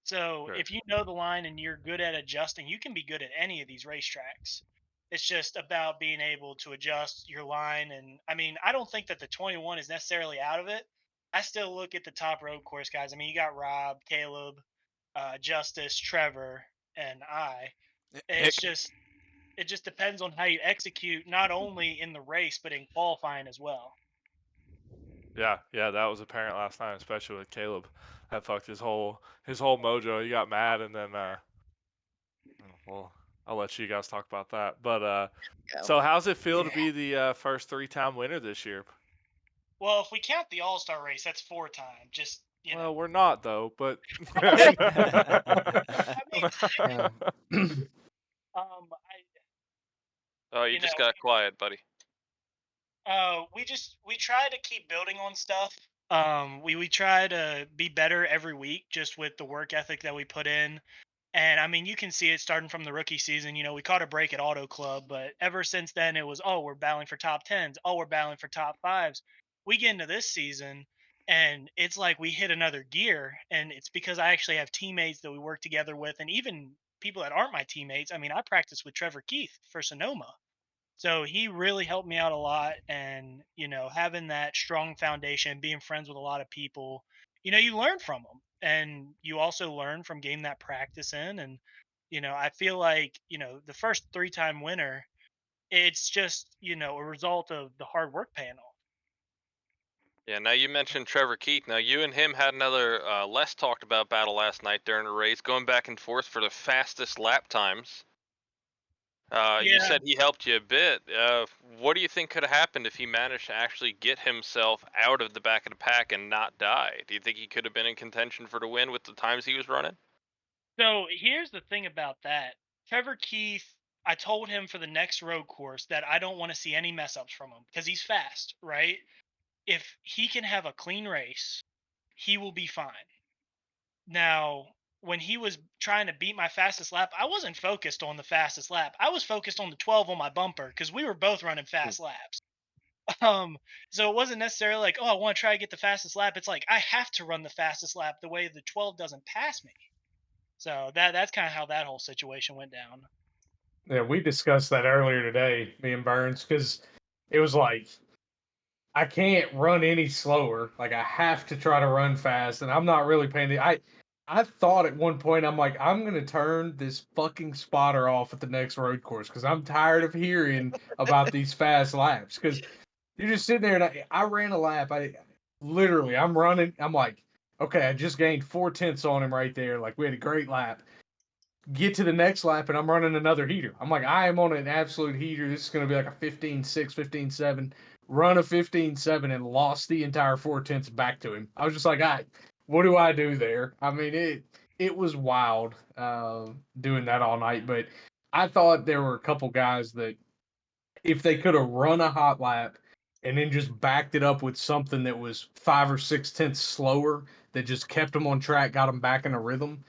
So Right. if you know the line and you're good at adjusting, you can be good at any of these racetracks. It's just about being able to adjust your line. And I mean, I don't think that the 21 is necessarily out of it. I still look at the top road course guys. I mean, you got Rob, Caleb, Justice, Trevor, and I. And Nick. it just depends on how you execute, not only in the race but in qualifying as well. Yeah, that was apparent last night, especially with Caleb. That fucked his whole mojo. He got mad, and then well, I'll let you guys talk about that. But so how's it feel to be the first 3-time winner this year? Well, if we count the All-Star race, that's 4 times. Just Well, we're not though, but I mean, Oh, you just got quiet, buddy. we try to keep building on stuff. We try to be better every week, just with the work ethic that we put in. And I mean, you can see it starting from the rookie season. We caught a break at Auto Club, but ever since then, it was, we're battling for top 10s. We're battling for top 5s. We get into this season, and it's like we hit another gear. And it's because I actually have teammates that we work together with, and even people that aren't my teammates. I mean, I practice with Trevor Keith for Sonoma. So he really helped me out a lot. And, having that strong foundation, being friends with a lot of people, you learn from them. And you also learn from getting that practice in. And, I feel like, the first 3-time winner, it's just, a result of the hard work paying off. Yeah, now you mentioned Trevor Keith. Now you and him had another less talked about battle last night during the race, going back and forth for the fastest lap times. You said he helped you a bit. What do you think could have happened if he managed to actually get himself out of the back of the pack and not die? Do you think he could have been in contention for the win with the times he was running? So here's the thing about that. Trevor Keith, I told him for the next road course that I don't want to see any mess ups from him because he's fast, right? If he can have a clean race, he will be fine. Now, when he was trying to beat my fastest lap, I wasn't focused on the fastest lap. I was focused on the 12 on my bumper because we were both running fast laps. So it wasn't necessarily like, I want to try to get the fastest lap. It's like I have to run the fastest lap the way the 12 doesn't pass me. So that's kind of how that whole situation went down. Yeah, we discussed that earlier today, me and Burns, because it was like I can't run any slower. Like I have to try to run fast, and I'm not really paying. I thought at one point I'm like I'm gonna turn this fucking spotter off at the next road course because I'm tired of hearing about these fast laps. Because you're just sitting there, and I ran a lap. I'm running. I'm like, okay, I just gained 4/10 on him right there. Like we had a great lap. Get to the next lap, and I'm running another heater. I'm like, I am on an absolute heater. This is going to be like a 15-6, 15-7. Run a 15-7 and lost the entire 4/10 back to him. I was just like, what do I do there? I mean, it was wild doing that all night. But I thought there were a couple guys that if they could have run a hot lap and then just backed it up with something that was 5 or 6 tenths slower that just kept them on track, got them back in a rhythm,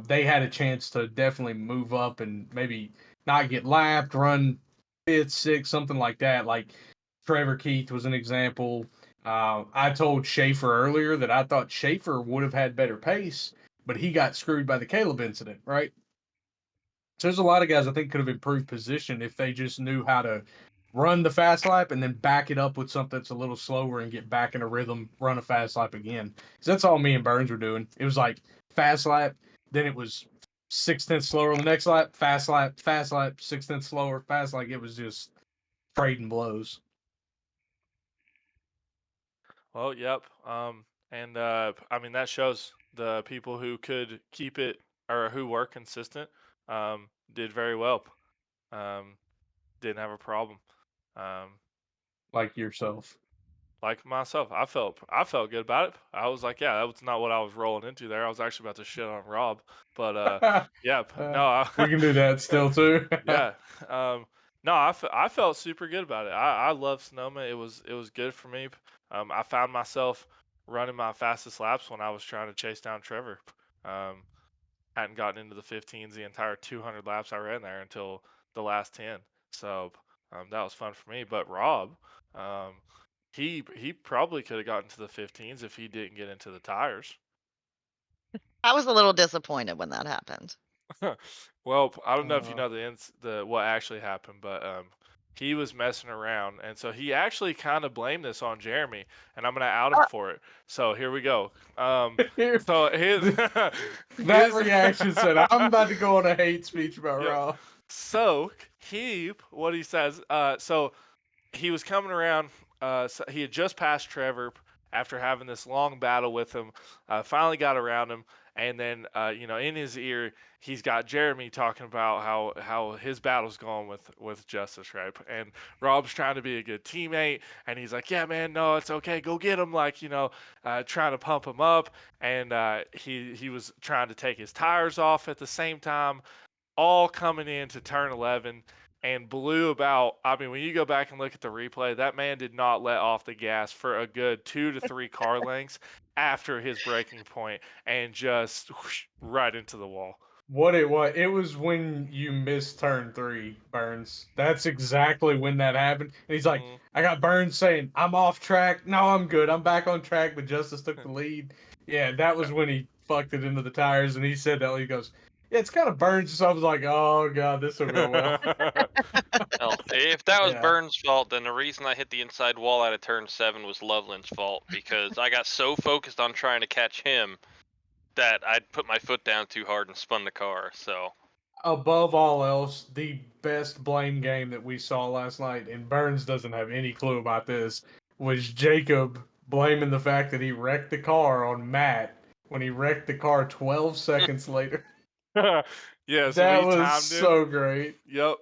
they had a chance to definitely move up and maybe not get lapped, run 5th, 6th, something like that. Like Trevor Keith was an example. I told Schaefer earlier that I thought Schaefer would have had better pace, but he got screwed by the Caleb incident, right? So there's a lot of guys I think could have improved position if they just knew how to run the fast lap and then back it up with something that's a little slower and get back in a rhythm, run a fast lap again. Because that's all me and Burns were doing. It was like fast lap, then it was 6/10 slower on the next lap, fast lap, 6/10 slower, fast. Like it was just trading blows. Well, yep. And I mean that shows the people who could keep it or who were consistent did very well. Didn't have a problem. Like yourself. Like myself, I felt good about it. I was like, yeah, that was not what I was rolling into there. I was actually about to shit on Rob, but yeah, no, we can do that still too. yeah. No, I felt super good about it. I love Sonoma. It was good for me. I found myself running my fastest laps when I was trying to chase down Trevor. Hadn't gotten into the 15s the entire 200 laps I ran there until the last 10. So that was fun for me. But Rob, he probably could have gotten to the 15s if he didn't get into the tires. I was a little disappointed when that happened. Well, I don't know if you know the what actually happened, but he was messing around, and so he actually kind of blamed this on Jeremy, and I'm gonna out him for it. So here we go. So his that reaction said, "I'm about to go on a hate speech about Rob." So what he says, so he was coming around. So he had just passed Trevor after having this long battle with him. Finally got around him, and then in his ear he's got Jeremy talking about how his battle's going with Justice, right? And Rob's trying to be a good teammate, and he's like, yeah, man, no, it's okay, go get him, like trying to pump him up, and he was trying to take his tires off at the same time, all coming into turn 11 and blew about. I mean, when you go back and look at the replay, that man did not let off the gas for a good 2 to 3 car lengths after his braking point and just whoosh, right into the wall. What it was when you missed turn 3, Burns. That's exactly when that happened. And he's like, I got Burns saying, I'm off track. No, I'm good. I'm back on track, but Justice took the lead. Yeah, that was when he fucked it into the tires, and he said that. He goes, yeah, it's kind of Burns. So I was like, oh, God, this will go well. Well, if that was Burns' fault, then the reason I hit the inside wall out of turn 7 was Loveland's fault, because I got so focused on trying to catch him that I'd put my foot down too hard and spun the car. So, above all else, the best blame game that we saw last night, and Burns doesn't have any clue about this, was Jacob blaming the fact that he wrecked the car on Matt when he wrecked the car 12 seconds later. Yeah, so that we was timed so it. great. Yep,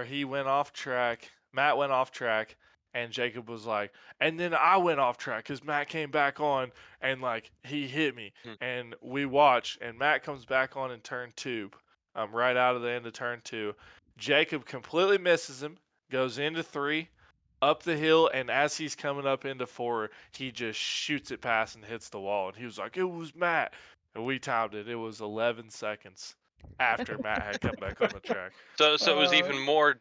he went off track. Matt went off track, and Jacob was like, and then I went off track because Matt came back on, and like he hit me, and we watch, and Matt comes back on in turn 2, right out of the end of turn 2. Jacob completely misses him, goes into 3, up the hill, and as he's coming up into 4, he just shoots it past and hits the wall, and he was like, it was Matt. And we timed it. It was 11 seconds after Matt had come back on the track. So it was even more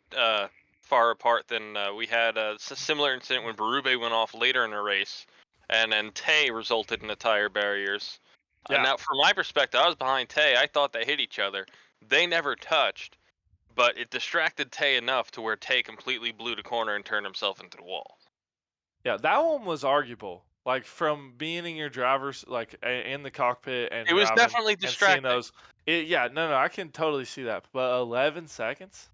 far apart than we had a similar incident when Berube went off later in the race, and then Tay resulted in the tire barriers. Yeah. Now, from my perspective, I was behind Tay. I thought they hit each other. They never touched, but it distracted Tay enough to where Tay completely blew the corner and turned himself into the wall. Yeah, that one was arguable. Like from being in your driver's, like in the cockpit and it was definitely distracting. And seeing those, no, I can totally see that. But 11 seconds?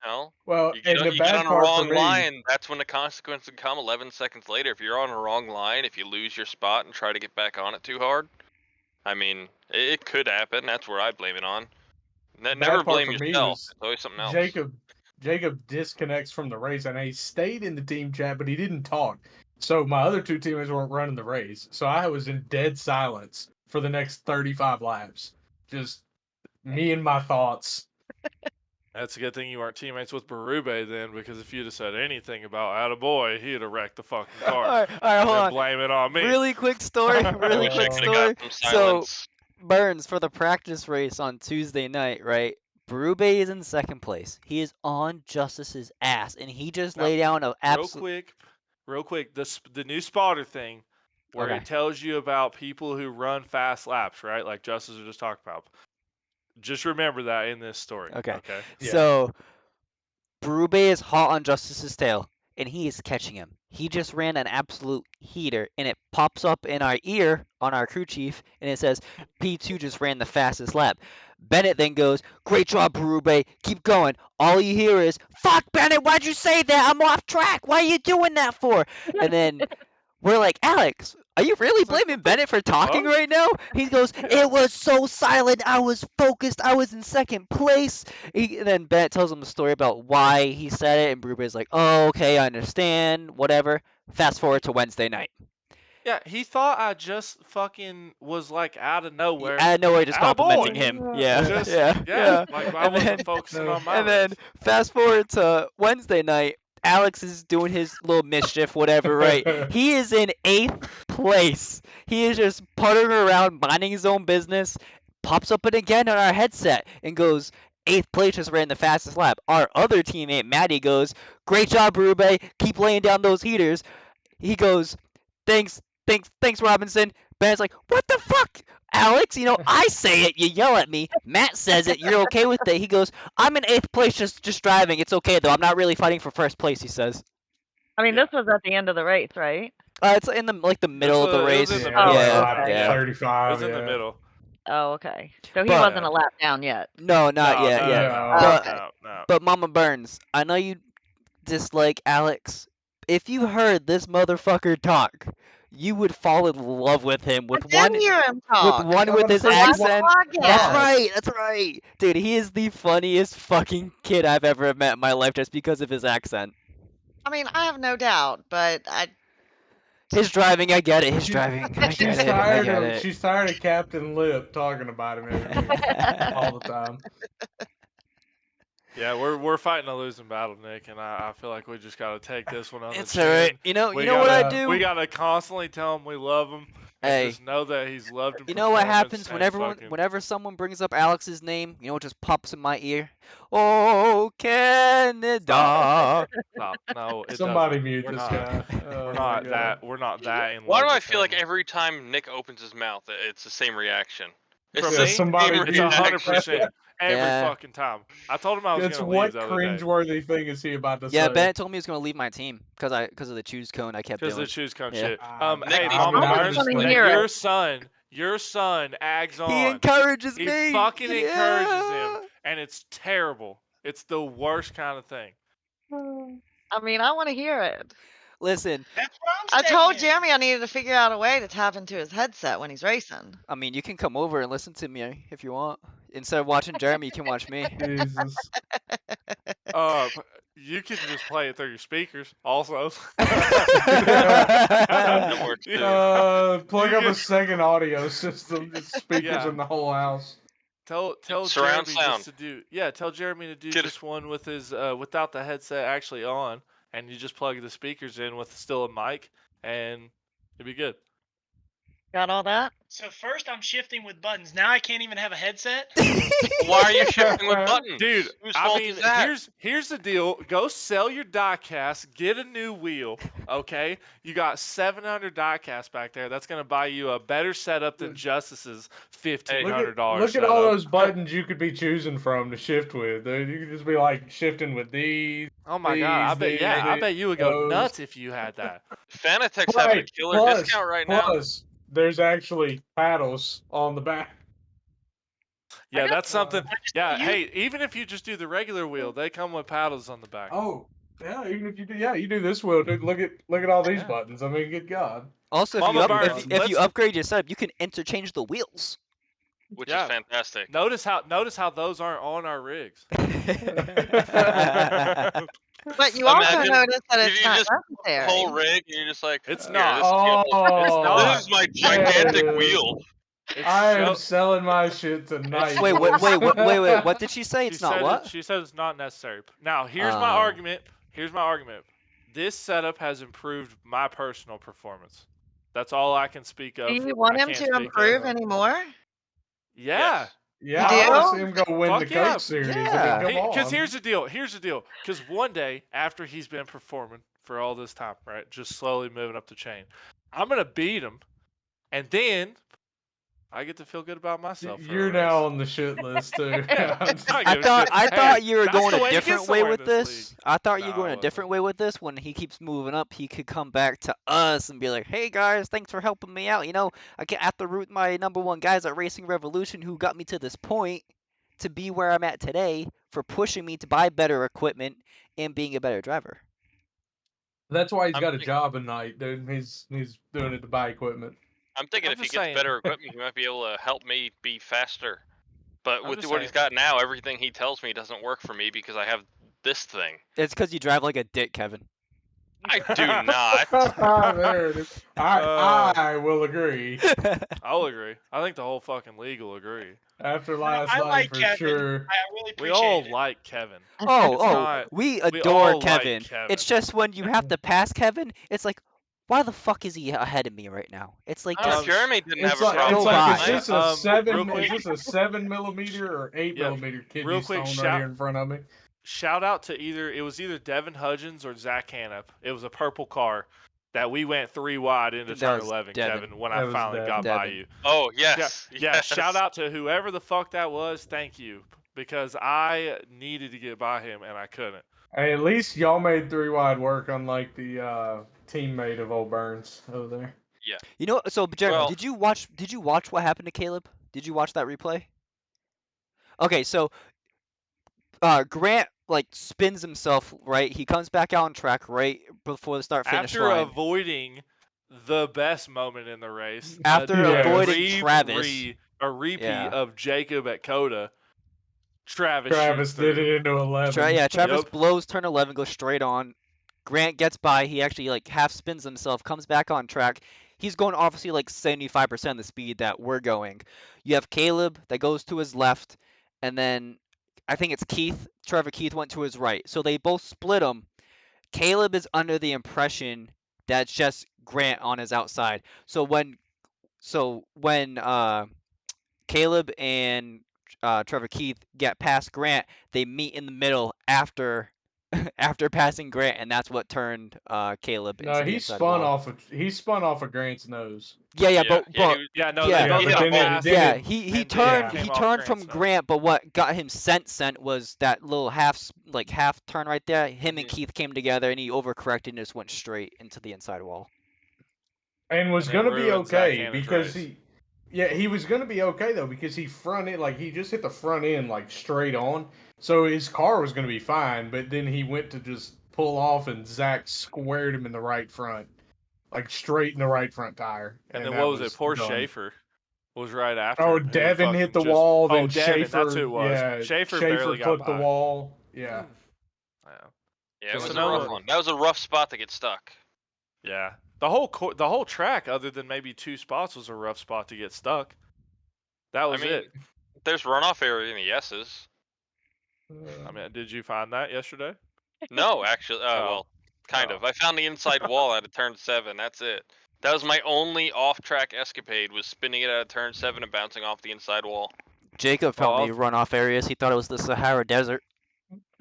No. Well, you get on the wrong line, that's when the consequences come 11 seconds later. If you're on the wrong line, if you lose your spot and try to get back on it too hard, I mean, it could happen. That's where I blame it on. Never blame yourself. It's always something else. Jacob disconnects from the race, and he stayed in the team chat, but he didn't talk. So my other 2 teammates weren't running the race. So I was in dead silence for the next 35 laps. Just me and my thoughts. That's a good thing you weren't teammates with Berube then, because if you'd have said anything about Attaboy, he'd have wrecked the fucking car. All right, hold on. Blame it on me. Really quick story. So Burns, for the practice race on Tuesday night, right? Berube is in second place. He is on Justice's ass, and he just Now, laid down a real quick, the new spotter thing, where Okay. it tells you about people who run fast laps, right? Like Justice was just talking about. Just remember that in this story. Okay. Okay. Yeah. So Berube is hot on Justice's tail, and he is catching him. He just ran an absolute heater, and it pops up in our ear on our crew chief, and it says P2 just ran the fastest lap. Bennett then goes, "Great job, Berube. Keep going." All you hear is, "Fuck, Bennett, why'd you say that? I'm off track. Why are you doing that for?" And then we're like, "Alex, are you really It's like, blaming Bennett for talking fuck? right now?" He goes, Yeah. "It was so silent. I was focused. I was in second place." And then Bennett tells him the story about why he said it, and Brube's like, "Oh, okay, I understand. Whatever." Fast forward to Wednesday night. Yeah, he thought I just fucking was like out of nowhere. Out of nowhere, just complimenting Attaboy! him. Yeah, Just yeah. like I And then, wasn't focusing on my and race. then fast forward to Wednesday night. Alex is doing his little mischief, whatever, right? He is in 8th place. He is just puttering around, minding his own business. Pops up it again on our headset and goes, 8th place, just ran the fastest lap. Our other teammate, Maddie, goes, "Great job, Berube. Keep laying down those heaters." He goes, thanks, Robinson." Ben's like, "What the fuck, Alex? I say it, you yell at me. Matt says it, you're okay with it." He goes, "I'm in 8th place, just driving. It's okay though. I'm not really fighting for first place," he says. I mean, this was at the end of the race, right? It's in the middle of the It was race. in the Yeah, middle. Oh, like lap okay. Yeah. 35. It was in the yeah. middle. Oh, okay. So he But- wasn't a lap down yet. No, not No, yet. no, Yeah. no, But Okay. no. but Mama Burns, I know you dislike Alex. If you heard this motherfucker talk, you would fall in love with him I did hear him talk. with his But That's accent. the That's podcast. right. That's right. Dude, he is the funniest fucking kid I've ever met in my life just because of his accent. I mean, I have no doubt, but His driving, I get it. His She- driving, I She's get it. I tired get of it. she's tired of Captain Lip talking about him all the time. Yeah, we're fighting a losing battle, Nick, and I feel like we just gotta take this one on It's the chin. alright. You know We what I gotta- do? We gotta constantly tell him we love him, and Hey. just know that he's loved in You know what happens performance and whenever someone brings up Alex's name? You know what just pops in my ear? "Oh, Canada." Stop. No, it Somebody doesn't. mute We're this not, guy. Oh We're my not God. that. We're not that in Why love do I with feel like him. every time Nick opens his mouth, it's the same reaction? It's From the me, somebody same it's mute reaction. 100% every Yeah. fucking time. I told him I was It's gonna what leave the other day cringeworthy thing is he about to Yeah, say? Bennett told me he was gonna leave my team because of the choose cone I kept because doing. the shoes come Yeah. shit. Nick Hey, needs Mama to be Burns, honest. Hear it. your son aggs on. He encourages He me. fucking encourages Yeah. him, and it's terrible. It's the worst kind of thing. I mean, I want to hear it. Listen, That's what I I'm told saying. Jeremy I needed to figure out a way to tap into his headset when he's racing. I mean, you can come over and listen to me if you want. Instead of watching Jeremy, you can watch me. Jesus. You can just play it through your speakers, also. That works too. Plug You up a can- second audio system. Just speakers Yeah. in the whole house. Tell Surround Jeremy sound. just to do tell Jeremy to do Get it. just one with his without the headset actually on, and you just plug the speakers in with still a mic, and it'd be good. Got all that? So first I'm shifting with buttons. Now I can't even have a headset. Why are you shifting with buttons? Dude, Whose I fault mean, is that? here's the deal. Go sell your diecast, get a new wheel, okay? You got 700 diecast back there. That's gonna buy you a better setup than Justice's $1,500 Look at setup. all those buttons you could be choosing from to shift with. Dude. You could just be like shifting with these. Oh my god, I bet you would go those. nuts if you had that. Fanatec's having a killer plus, discount right now. plus, there's actually paddles on the back. Yeah, got that's something. Yeah, you- hey, even if you just do the regular wheel, they come with paddles on the back. Oh, yeah. Even if you do, you do this wheel. Dude, look at all these Yeah. buttons. I mean, good God. Also, if Mama you, Burns, if you let's- upgrade your setup, you can interchange the wheels. Which Yeah. is fantastic. Notice how those aren't on our rigs. But you also Imagine notice that if it's you not just necessary. Whole rig, and you're just like, It's "Here, not. This is, Oh, this is my gigantic man. wheel. It's I am so- selling my shit tonight. wait, what did she say? she It's not said what? she said it's not necessary. Now, here's my Oh. argument. Here's my argument. This setup has improved my personal performance. That's all I can speak of. Do you want I him can't to speak of- improve anymore? Yeah. Yeah, You I want to do? see him go win the Fuck yeah. Coke Series. I Yeah. mean, come on. Because here's the deal. Here's the deal. Because one day after he's been performing for all this time, right, just slowly moving up the chain, I'm gonna beat him, and then I get to feel good about myself for a You're race. now on the shit list too. I I give a thought shit. I Hey, thought you were that's going the a way to get different way somewhere with in this this. league. I thought you were No, going I a different wasn't. way with this. When he keeps moving up, he could come back to us and be like, "Hey guys, thanks for helping me out. You know, I have to root my #1 guys at Racing Revolution who got me to this point to be where I'm at today for pushing me to buy better equipment and being a better driver." That's why he's I'm got a think- job at night, dude. He's doing it to buy equipment. I'm thinking I'm if he just gets saying. better equipment, he might be able to help me be faster. But I'm with just what he's saying. got now, everything he tells me doesn't work for me because I have this thing. It's because you drive like a dick, Kevin. I do not. There it is. I will agree. I'll agree. I think the whole fucking league will agree. After No, last I night, like for Kevin. sure. I really We appreciate all it. like Kevin. Oh, It's oh, not- we we adore all like Kevin. Kevin. It's just when you have to pass Kevin, it's like, why the fuck is he ahead of me right now? It's like just Jeremy didn't It's have a like problem go is by. this a Real 7? quick. Is this a 7mm or 8mm kidney Real quick, stone right here in front of me? Shout out to either Devin Hudgens or Zach Hannup. It was a purple car that we went 3 wide into That turn was 11, Devin. Kevin, when That I was finally got by Devin. you. Oh yes. Yeah, yes. shout out to whoever the fuck that was. Thank you. Because I needed to get by him and I couldn't. Hey, at least y'all made 3 wide work, unlike the teammate of old Burns over there. Yeah. You know, so Jeremy, Well- did you watch what happened to Caleb? Did you watch that replay? Okay, so Grant like spins himself, right? He comes back out on track right before the start finish After line. avoiding the best moment in the race, After Yes. avoiding Travis. a repeat Yeah. of Jacob at Coda. Travis did it into 11. Travis Yep. blows turn 11, goes straight on. Grant gets by. He actually like half spins himself, comes back on track. He's going obviously like 75% of the speed that we're going. You have Caleb that goes to his left, and then I think it's Keith. Trevor Keith went to his right. So they both split him. Caleb is under the impression that it's just Grant on his outside. So when Caleb and Trevor Keith get past Grant, they meet in the middle after after passing Grant, and that's what turned Caleb into No, the he inside spun wall. off of Grant's nose. Yeah, but They both Yeah, got but then past yeah, him, he and turned then he came off turned from Grant's nose. Grant, but what got him sent was that little half turn right there. Him and Keith came together, and he overcorrected and just went straight into the inside wall. And was And then gonna be ruined Zach okay Hannon's because race. he was gonna be okay though because he just hit the front end like straight on, so his car was gonna be fine. But then he went to just pull off, and Zach squared him in the right front, like straight in the right front tire. And then that what was it? Poor done. Schaefer was right after. Oh, him, who Devin hit the fucking wall. Oh, Then Devin, Schaefer, that's who it was. yeah, Schaefer barely got clipped by. the wall. Yeah. Yeah. Yeah, it was a Sonoma- rough one. That was a rough spot to get stuck. Yeah. The whole track, other than maybe 2 spots, was a rough spot to get stuck. That was mean, it. There's runoff area in the S's. I mean, did you find that yesterday? No, actually, well, kind of. I found the inside wall out of turn 7. That's it. That was my only off-track escapade, was spinning it out of turn 7 and bouncing off the inside wall. Jacob found the runoff areas. He thought it was the Sahara Desert.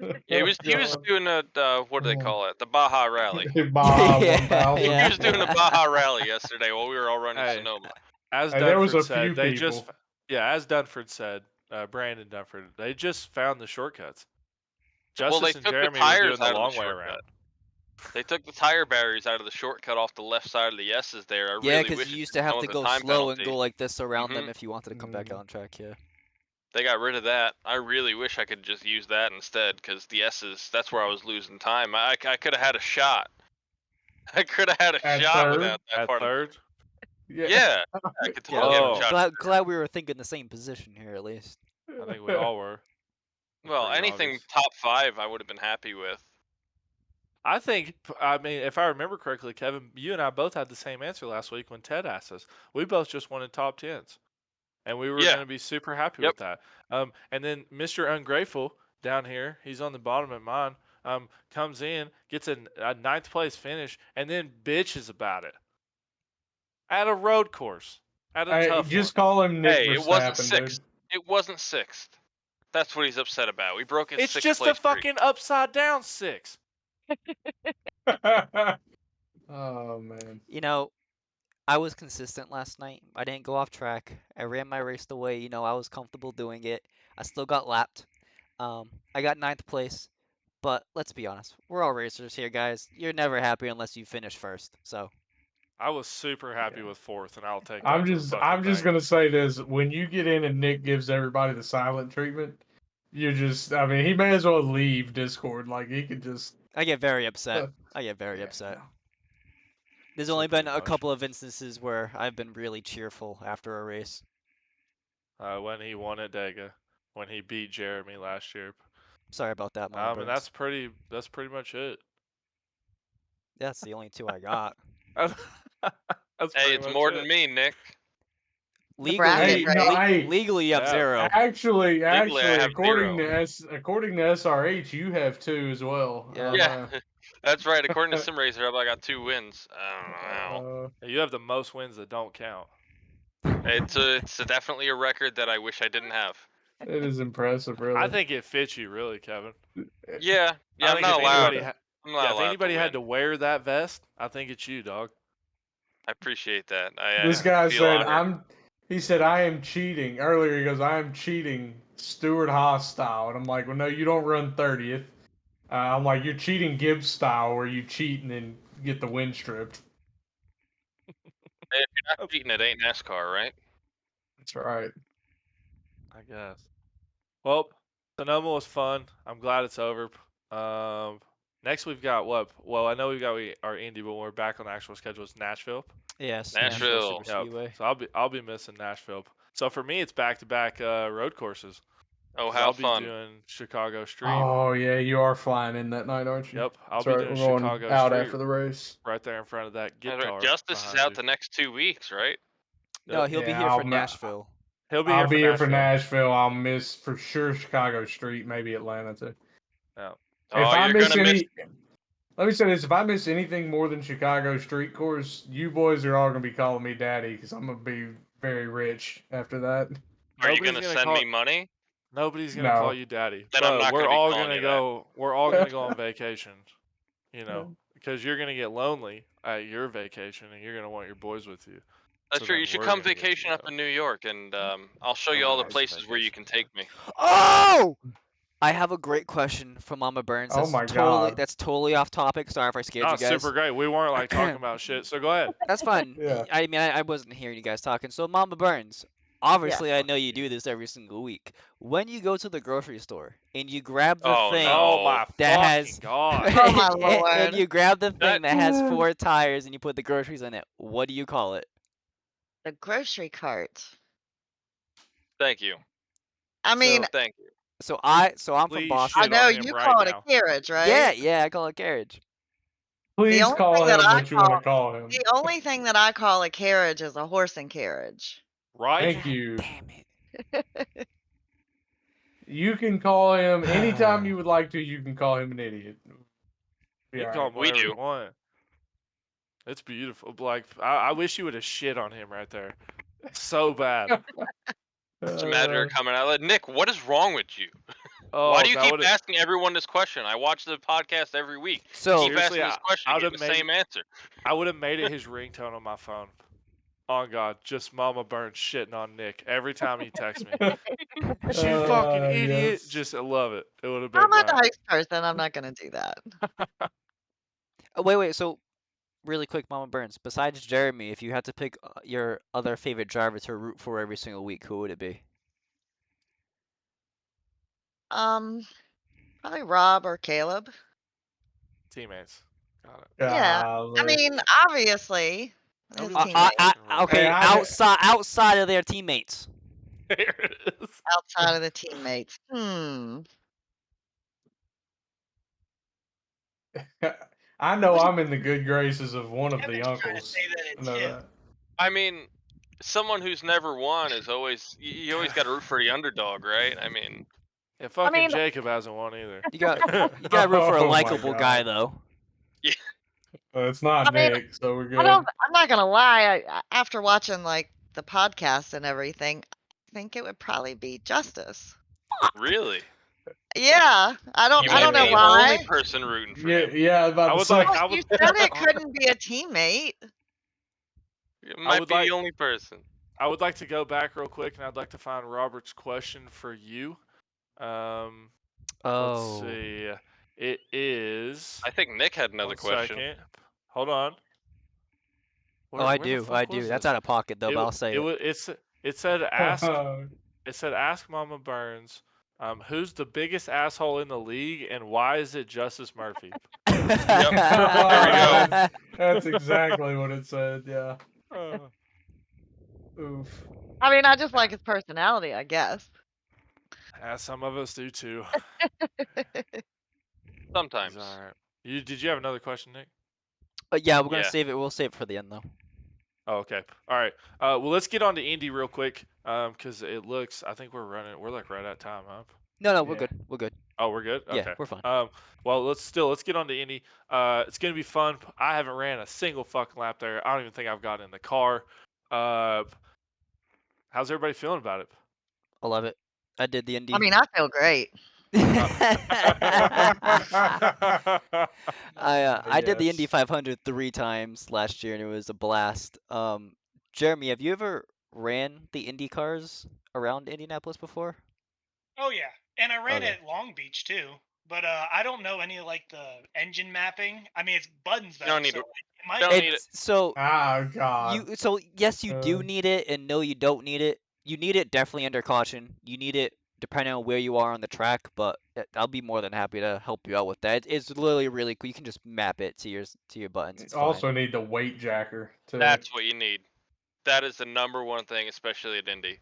Yeah, he was doing a what do they call it? The Baja Rally. Baja Yeah, 1000. yeah. He was doing a Baja Rally yesterday while we were all running Hey. Sonoma. As Hey, there was Dunford a said, few they people. just as Dunford said, Brandon Dunford, they just found the shortcuts. Justice Well, they and took Jeremy the were tires doing out the of the long way shortcut. around. They took the tire barriers out of the shortcut off the left side of the S's there. I Yeah, really because wish you it used didn't to have come to with a go time slow and penalty. go like this around them Mhm. if you wanted to come back out on track. Yeah. They got rid of that. I really wish I could just use that instead, because the S's, that's where I was losing time. I could have had a shot. I could have had a At shot third? without that At part. third? Yeah, I could Yeah, totally have Oh. a shot. glad we were thinking the same position here at least. I think we all were. Well, Pretty anything obvious. top 5, I would have been happy with. I mean, if I remember correctly, Kevin, you and I both had the same answer last week when Ted asked us. We both just wanted top 10s. And we were Yeah. going to be super happy Yep. with that. And then Mr. Ungrateful down here, he's on the bottom at mine, comes in, gets a 9th place finish, and then bitches about it. At a road course. At a tough Just one. call him Nick Hey, it wasn't Verstappen, 6th. dude. It wasn't 6th. That's what he's upset about. We broke his It's 6th just a place streak. fucking upside down 6. Oh man. You know, I was consistent last night. I didn't go off track. I ran my race the way, I was comfortable doing it. I still got lapped. I got 9th place, but let's be honest. We're all racers here, guys. You're never happy unless you finish first. So, I was super happy with 4th, and I'll take that I'm to the just fucking I'm just bank. gonna say this: when you get in and Nick gives everybody the silent treatment, you're just I mean he may as well leave Discord. Like he could just I get very upset. I get very yeah, upset. no. There's only Super been a emotional. couple of instances where I've been really cheerful after a race. When he won at Dega, when he beat Jeremy last year. Sorry about that, Mama Burns. And that's pretty much it. That's the only 2 I got. That's Hey, pretty it's much more it. than me, Nick. The bracket, right? Legally you have Yeah. 0. Actually, I have according 0. to according to SRH, you have 2 as well. Yeah. Yeah, that's right. According to SimRacer Hub, I got 2 wins. I don't know. You have the most wins that don't count. It's definitely a record that I wish I didn't have. It is impressive, really. I think it fits you, really, Kevin. Yeah, I I'm think not if allowed. anybody I'm not if allowed anybody to had win. to wear that vest, I think it's you, dog. I appreciate that. This I guy feel said, honored. he said, I am cheating. Earlier, he goes, I am cheating Stuart Haas style. And I'm like, well, no, you don't run 30th. I'm like, you're cheating Gibbs style, where you cheat and then get the win stripped. Hey, if you're not cheating, it ain't NASCAR, right? That's right. I guess. Well, Sonoma was fun. I'm glad it's over. Next we've got what? Well, I know we've got our Indy, but when we're back on the actual schedule, it's Nashville. Yes, Nashville. Superspeedway. So I'll be missing Nashville. So for me, it's back-to-back road courses. Oh, 'Cause how I'll fun. be doing Chicago Street. Oh, yeah, you are flying in that night, aren't you? Yep, I'll That's be right. doing We're going Chicago out Street after the race. right there in front of that That's right. guitar. Justice is behind out you. the next 2 weeks, right? No, he'll be Yeah, here for Nashville. He'll be I'll here for be here for Nashville. Nashville. I'll miss for sure Chicago Street, maybe Atlanta too. Yeah. If Oh, I you're miss gonna miss. let me say this: if I miss anything more than Chicago Street Course, you boys are all gonna be calling me daddy because I'm gonna be very rich after that. Are you Nobody's gonna gonna send call me money? Nobody's gonna No. call you daddy. Then I'm But not we're gonna be all calling gonna you go. We're all gonna go on vacation. You know, because you're gonna get lonely at your vacation, and you're gonna want your boys with you. That's So true. then You should we're come gonna get vacation up together. in New York, and I'll show you Oh, all the nice places where you vacation. can take me. Oh! I have a great question for Mama Burns. Oh my God. That's totally off topic. Sorry if I scared Oh, you guys. super great. We weren't like talking about shit. So go ahead. That's fine. Yeah. I mean, I wasn't hearing you guys talking. So, Mama Burns, obviously, Yes. I know you do this every single week. When you go to the grocery store and you grab the Oh, thing Oh no. my that fucking has, god. Oh my and lord. you grab the thing That- that has 4 tires and you put the groceries in it, what do you call it? The grocery cart. Thank you. I mean, Thank you. So I'm from Please Boston. I shit know on him you right call it now. a carriage, right? Yeah, I call it carriage. Please only call thing that him I what you want to call him. The only thing that I call a carriage is a horse and carriage. Right? Thank you. Damn it. You can call him anytime you would like to. You can call him an idiot. You Be can all call right. him whatever We you do. want. It's beautiful. Like I wish you would have shit on him right there. So bad. Just imagine her coming out like, Nick, what is wrong with you? Oh, Why do you that keep would've- asking everyone this question? I watch the podcast every week. So Keep asking Seriously, this question, I getting would've the made- same answer. I would have made it his ringtone on my phone. Oh God, just Mama Burns shitting on Nick every time he texts me. You fucking idiot! Yes. Just I love it. It would have been I'm a that. nice person. I'm not going to do that. wait. So really quick, Mama Burns. Besides Jeremy, if you had to pick your other favorite driver to root for every single week, who would it be? Probably Rob or Caleb. Teammates. Got it. Yeah. I Golly. mean, obviously, his Nobody wants to teammates fucking root. Okay, Hey, outside of their teammates. There it is. outside of the teammates. I know I'm in the good graces of one of the Kevin's trying to uncles. say that I it's know him. that. I mean, someone who's never won is always you always got to root for the underdog, right? I mean, Yeah, fucking mean- Jacob hasn't won either. You got root for a Oh my likable guy God. though. It's not I mean, Nick, so we're good. I'm not gonna lie. After watching like the podcast and everything, think it would probably be Justice. Really? Yeah, I You don't might know be the only why. person rooting for Yeah, him. yeah, I was about I to would say. like. Well, I you would. said it couldn't be a teammate. You I might would be like. the only person. I would like to go back real quick, and I'd like to find Robert's question for you. Let's Oh. see. It is. I think Nick had another 1 question. second. Hold on. Oh, I Where the do. fuck I do. was That's this? out of pocket though, but I'll say it. It said ask. It said ask Mama Burns. Who's the biggest asshole in the league, and why is it Justice Murphy? That's exactly what it said. Yeah. Oof. I mean, I just like his personality, I guess. Some of us do too. Sometimes. He's all right. Did you have another question, Nick? Yeah, we're gonna Yeah. save it. We'll save it for the end though. Oh, okay. All right. Well, let's get on to Indy real quick, because it looks. I think we're running. We're like right at time, huh? No, we're Yeah. good. We're good. Oh, we're good. Yeah, Okay. we're fine. Well, let's get on to Indy. It's gonna be fun. I haven't ran a single fucking lap there. I don't even think I've gotten in the car. How's everybody feeling about it? I love it. I did the Indy. I mean, I feel great. I did the Indy Yes. 500 3 times last year, and it was a blast. Jeremy, have you ever ran the Indy cars around Indianapolis before? Oh yeah, and I ran Okay. at Long Beach too. But I don't know any of like the engine mapping. I mean, it's buttons though. Don't need so it. it might Don't be- need it. So Oh God. yes, you do Uh. need it, and no, you don't need it. You need it definitely under caution. You need it depending on where you are on the track, but I'll be more than happy to help you out with that. It's literally really cool. You can just map it to your buttons. It's Also fine. need the weight jacker too. That's what you need. That is the number one thing, especially at Indy.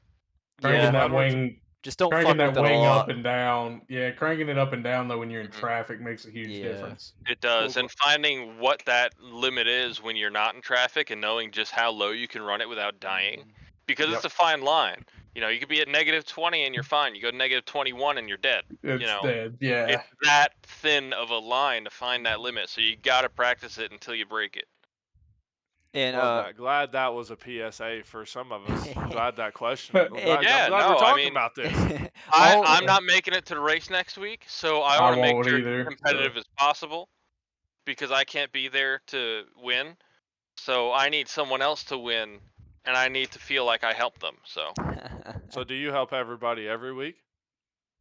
Cranking Yeah, that wing. just don't Cranking fuck with that it a wing lot. up and down. Yeah, cranking it up and down though when you're in Mhm. traffic makes a huge Yeah. difference. It does, Cool. and finding what that limit is when you're not in traffic and knowing just how low you can run it without dying, because Yep. it's a fine line. You know, you could be at -20 and you're fine. You go to -21 and you're dead. It's You know, dead. Yeah. it's that thin of a line to find that limit. So you gotta practice it until you break it. And Love that. Glad that was a PSA for some of us. Glad that question. I'm glad Yeah, we're no, I talking mean- about this. I'm not making it to the race next week, so I I want to make won't sure either, it's competitive as possible because I can't be there to win. So I need someone else to win, and I need to feel like I helped them. So So do you help everybody every week?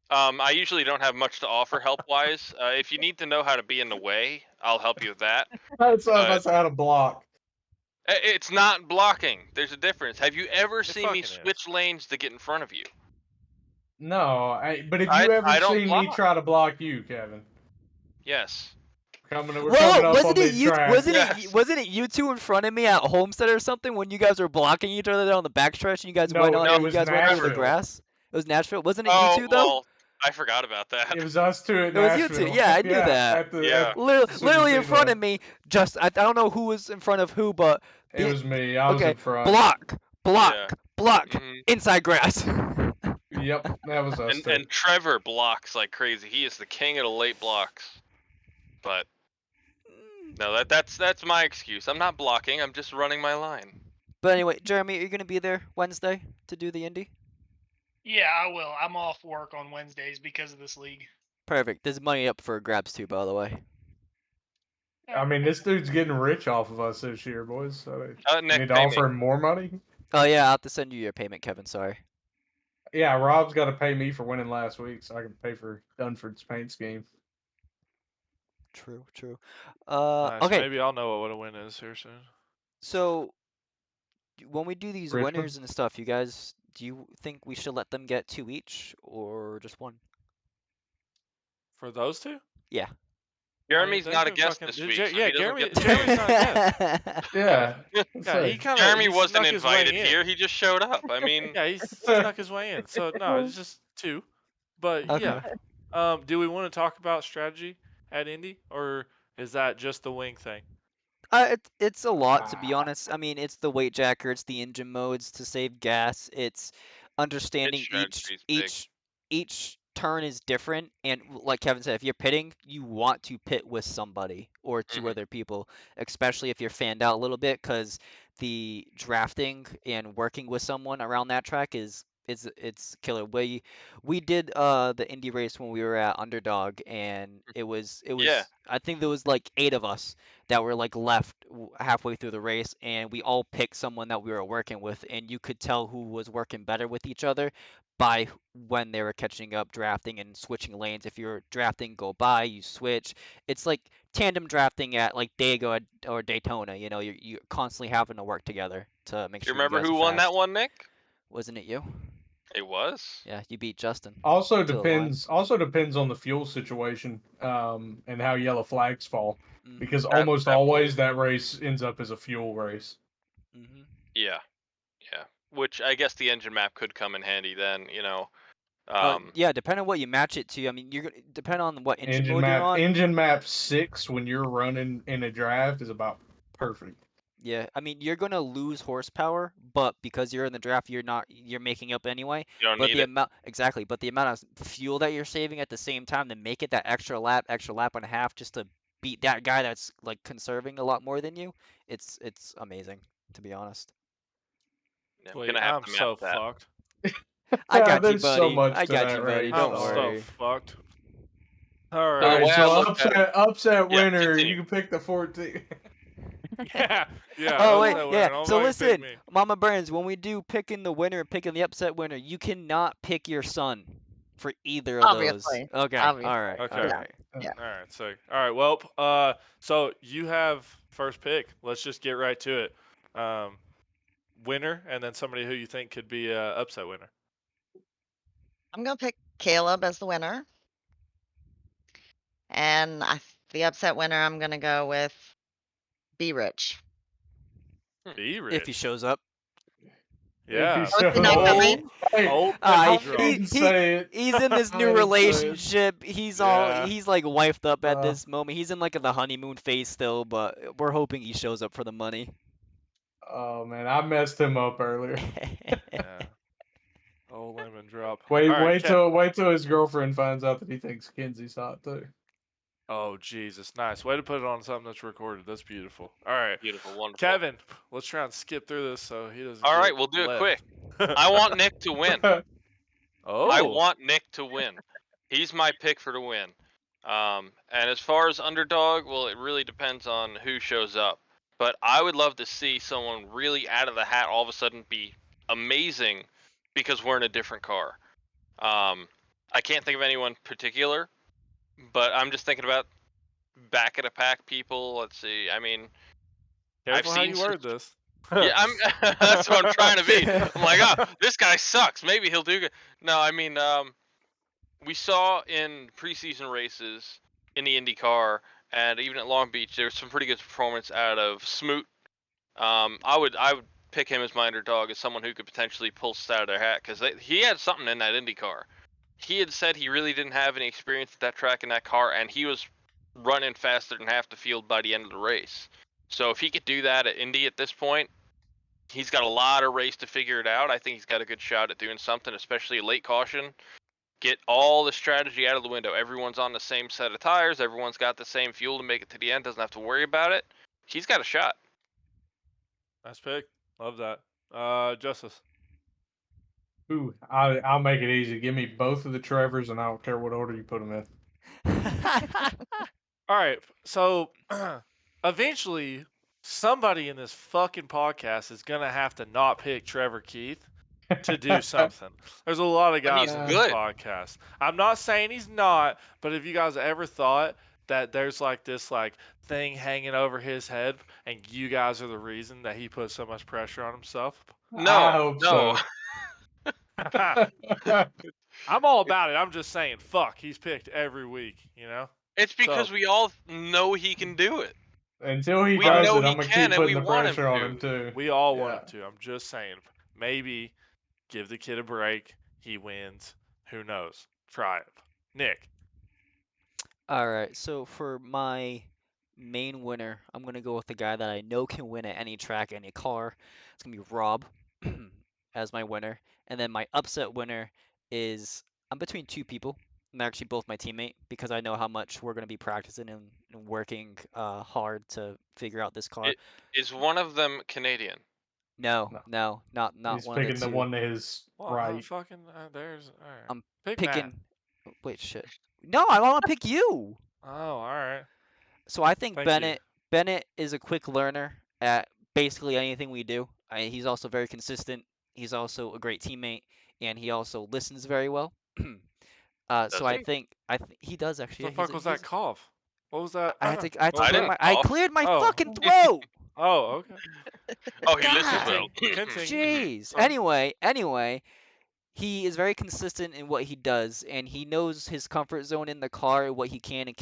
I usually don't have much to offer help-wise. If you need to know how to be in the way, I'll help you with that. That's how to block. It's not blocking. There's a difference. Have you ever seen me fucking is. switch lanes to get in front of you? No, but if I- you ever I don't seen me block. try to block you, Kevin, Yes. we're coming Well, up wasn't on it you? mid-track. Yes. Wasn't it you two in front of me at Homestead or something when you guys were blocking each other on the backstretch and you guys No, went on? it You was guys went over the Nashville. grass. It was Nashville. Wasn't it Oh, you two though? well, I forgot about that. It was us two at It was you Nashville. two. Yeah, I knew that. At the, Yeah. Literally in front Speedway. of me. Just I don't know who was in front of who, but It was me. I was okay. in front. Block, Yeah. Mhm. inside grass. Yep, that was us too. And Trevor blocks like crazy. He is the king of the late blocks. But no, that's my excuse. I'm not blocking. I'm just running my line. But anyway, Jeremy, are you gonna be there Wednesday to do the Indy? Yeah, I will. I'm off work on Wednesdays because of this league. Perfect. There's money up for grabs too, by the way. I mean, this dude's getting rich off of us this year, boys. So you Nick, need to pay offer me. him more money. Oh yeah, I'll have to send you your payment, Kevin. Sorry. Yeah, Rob's got to pay me for winning last week, so I can pay for Dunford's paint scheme. True. Nice. Okay. Maybe I'll know what a win is here soon. So when we do these Richmond? winners and stuff, you guys, do you think we should let them get 2 each or just 1? For those two? Yeah. Jeremy's they've not a been guest fucking- this week. Jer- so yeah, he doesn't Jeremy- get to- Jeremy's not a guest. Yeah. Yeah, he kind of. Jeremy wasn't snuck his way invited in. here. He just showed up. I mean, Yeah, he snuck his way in. So no, it's just 2. But Okay. yeah. Do we want to talk about strategy at Indy, or is that just the wing thing? It's a lot, to be honest. I mean, it's the weight jacker, it's the engine modes to save gas, it's understanding strategy's big. each turn is different, and like Kevin said, if you're pitting, you want to pit with somebody or 2 Mhm. other people, especially if you're fanned out a little bit, because the drafting and working with someone around that track is it's killer. We did the Indy race when we were at Underdog, and it Yeah. was I think there was like 8 of us that were like left halfway through the race, and we all picked someone that we were working with, and you could tell who was working better with each other by when they were catching up, drafting and switching lanes. If you're drafting, go by, you switch. It's like tandem drafting at like Dago or Daytona. You know, you're constantly having to work together to make Do you sure you remember guys who are won that fast. one, Nick? Wasn't it you? It was. Yeah, you beat Justin Also to the line. depends on the fuel situation, and how yellow flags fall. Because Mm-hmm. almost always that race ends up as a fuel race. Mm-hmm. Yeah. Yeah. Which I guess the engine map could come in handy then. Yeah, depending on what you match it to. I mean, you're gonna depend on what engine mode you're on. Engine map 6 when you're running in a draft is about perfect. Yeah, I mean, you're gonna lose horsepower, but because you're in the draft, you're making up anyway. You don't But need the it. amount exactly, but the amount of fuel that you're saving at the same time to make it that extra lap and a half just to beat that guy that's like conserving a lot more than you, it's amazing, to be honest. Yeah, we're Wait, gonna have I'm to map so that. fucked. I got you, There's so buddy. much I to got that you, buddy. race. Don't I'm so worry. fucked. All All So the right. right, way I so looked at it, upset yeah, winner. continue. You can pick the 14. Yeah, yeah. Oh wait, Upset winner. yeah. Don't So fucking pick listen, me. Mama Burns, when we do picking the winner, picking the upset winner, you cannot pick your son for either of those. Obviously. Okay. Obviously. All right. Okay. All Yeah. right. Yeah. All right. So, all right. Well, so you have first pick. Let's just get right to it. Winner, and then somebody who you think could be a upset winner. I'm gonna pick Caleb as the winner. And the upset winner, I'm gonna go with Be Rich. Be If he rich. shows up. If he Yeah. Oh, is he shows not up. coming? Hey, Old Uh, lemon I he, drop. didn't say it. he's in this I new didn't say it. relationship. Yeah. He's like wifed up at Uh, this moment. He's in like the honeymoon phase still, but we're hoping he shows up for the money. Oh man, I messed him up earlier. Yeah. Old lemon drop. Wait, All right. wait till his girlfriend finds out that he thinks Kenzie's hot too. Oh Jesus, nice way to put it on something that's recorded. That's beautiful. All right, Beautiful, wonderful. Kevin, let's try and skip through this so he doesn't. All get right, we'll do it left. quick. I want Nick to win. Oh. I want Nick to win. He's my pick for to win. And as far as underdog, well, it really depends on who shows up. But I would love to see someone really out of the hat all of a sudden be amazing because we're in a different car. I can't think of anyone particular, but I'm just thinking about back of the pack people. Let's see. I mean, Careful I've how seen you some- word this. yeah, that's what I'm trying to be. I'm like, oh, this guy sucks. Maybe he'll do good. No, I mean, we saw in preseason races in the IndyCar and even at Long Beach, there was some pretty good performance out of Smoot. I would pick him as my underdog as someone who could potentially pull this out of their hat because he had something in that IndyCar. He had said he really didn't have any experience at that track in that car, and he was running faster than half the field by the end of the race. So if he could do that at Indy at this point, he's got a lot of race to figure it out. I think he's got a good shot at doing something, especially a late caution. Get all the strategy out of the window. Everyone's on the same set of tires. Everyone's got the same fuel to make it to the end. Doesn't have to worry about it. He's got a shot. Nice pick. Love that. Justice. Ooh, I'll make it easy. Give me both of the Trevors, and I don't care what order you put them in. All right. So eventually, somebody in this fucking podcast is gonna have to not pick Trevor Keith to do something. There's a lot of guys he's in good. this podcast. I'm not saying he's not, but have you guys ever thought that there's like this like thing hanging over his head, and you guys are the reason that he put so much pressure on himself? No, I hope no. so. I'm all about it. I'm just saying, fuck, he's picked every week, you know? It's because So- we all know he can do it. Until he We does know it, he I'm gonna can, keep and we putting the want him pressure on to. him too. We all want Yeah. him to. I'm just saying, maybe give the kid a break. He wins. Who knows? Try it. Nick. All right, so for my main winner, I'm gonna go with the guy that I know can win at any track, any car. It's gonna be Rob as my winner, and then my upset winner is I'm between 2 people. And they're actually both my teammate because I know how much we're gonna be practicing and working hard to figure out this car. Is one of them Canadian? No, No. not He's one of the picking the two. one to his Well, right. fucking there's all right. I'm Pick Matt. picking. Wait, shit. No, I want to pick you. Oh, all right. So I think Thank you. Bennett is a quick learner at basically anything we do. He's also very consistent. He's also a great teammate, and he also listens very well. So Does I he? think he does actually. What Yeah, the fuck was that cough? What was that? I had to What was clear that? my cough. cleared my Oh. fucking throat. Oh, okay. Oh, he listens God. well. Continue. Jeez. Sorry. Anyway, he is very consistent in what he does, and he knows his comfort zone in the car, what he can and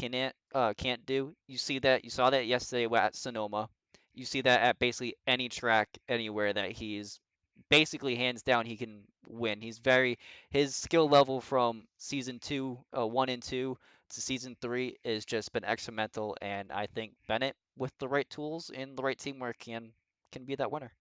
can't do. You saw that yesterday at Sonoma. You see that at basically any track anywhere that he's basically hands down he can win. His skill level from season 1 and 2 to season 3 is just been exponential, and I think Bennett with the right tools and the right teamwork can be that winner.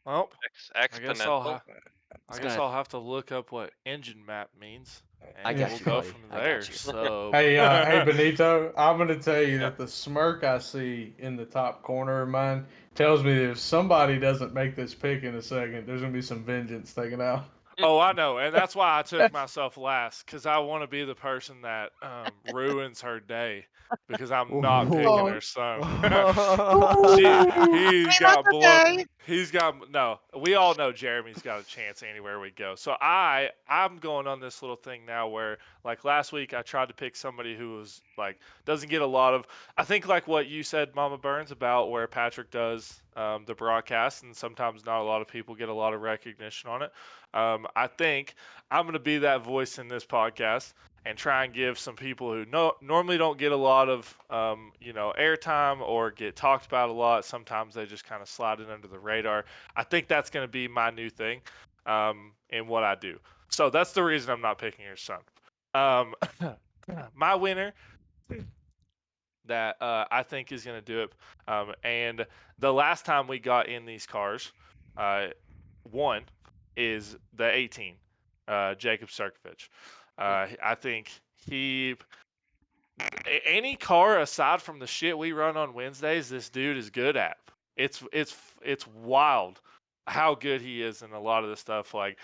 Well, I guess I'll Exponential. I It's guess gonna I'll have to look up what engine map means, I and Yeah. got we'll you, go buddy. from I there. got you. So, Hey, Benito, I'm gonna tell you Yeah. that the smirk I see in the top corner of mine tells me that if somebody doesn't make this pick in a second, there's gonna be some vengeance taken out. oh, I know, and that's why I took myself last because I want to be the person that ruins her day because I'm not picking Ooh. her son. I He mean, got that's blown. okay. He's got no. We all know Jeremy's got a chance anywhere we go. So I'm going on this little thing now where like last week I tried to pick somebody who was like doesn't get a lot of. I think like what you said, Mama Burns, about where Patrick does the broadcast, and sometimes not a lot of people get a lot of recognition on it. I think I'm gonna be that voice in this podcast and try and give some people who normally don't get a lot of airtime or get talked about a lot. Sometimes they just kind of slide in under the radar. I think that's going to be my new thing in what I do. So that's the reason I'm not picking your son. My winner that I think is going to do it, and the last time we got in these cars, one is the 18, Jacob Sirkovich. I think he any car aside from the shit we run on Wednesdays, this dude is good at. It's wild how good he is in a lot of the stuff. Like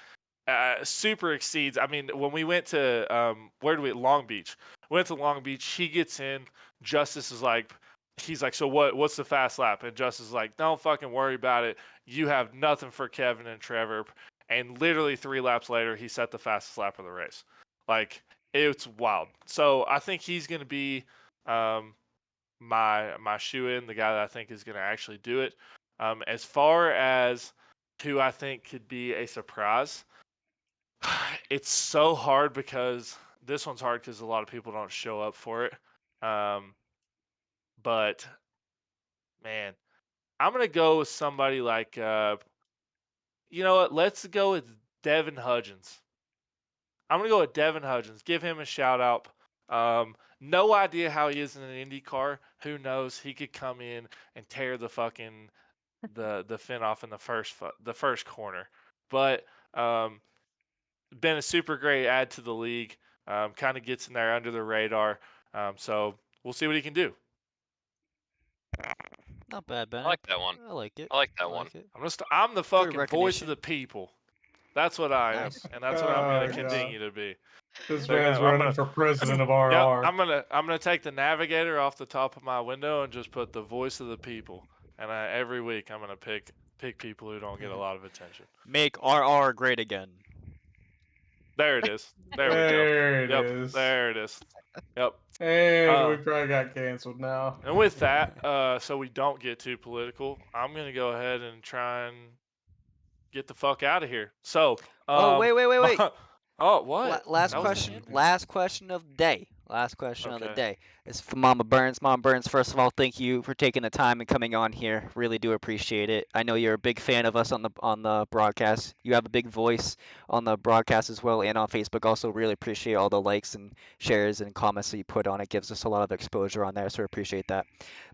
super exceeds. I mean, when we went to where do we Long Beach? Went to Long Beach. He gets in. Justice is like, he's like, so what's the fast lap? And Justice is like, don't fucking worry about it. You have nothing for Kevin and Trevor. And literally 3 laps later, he set the fastest lap of the race. Like it's wild. So I think he's gonna be my shoe in, the guy that I think is gonna actually do it. As far as who I think could be a surprise, it's so hard because this one's hard because a lot of people don't show up for it. But man, I'm gonna go with somebody like you know what? Let's go with Devin Hudgens. I'm gonna go with Devin Hudgens. Give him a shout out. No idea how he is in an Indy car. Who knows? He could come in and tear the fucking the fin off in the first corner. But been a super great add to the league. Kind of gets in there under the radar. So we'll see what he can do. Not bad, I Bennett. like that one. I like it. I like that one. Like it. I'm the Good fucking voice of recognition. the people. That's what I am, Nice. and that's what I'm Oh, gonna continue to be. This So, man's I'm running gonna- for president of Yep, RR. I'm gonna take the navigator off the top of my window and just put the voice of the people. And every week I'm gonna pick people who don't get a lot of attention. Make RR great again. There it is. There we go. There it Yep, is. there it is. Yep. And we probably got canceled now. And with that, so we don't get too political, I'm gonna go ahead and try and get the fuck out of here. So. Oh, wait. Oh, what? Last That was the question. end? Last question of the day. Last question of the Okay. day. It's from Mama Burns. Mama Burns, first of all, thank you for taking the time and coming on here. Really do appreciate it. I know you're a big fan of us on the broadcast. You have a big voice on the broadcast as well and on Facebook. Also, really appreciate all the likes and shares and comments that you put on. It gives us a lot of exposure on there, so appreciate that.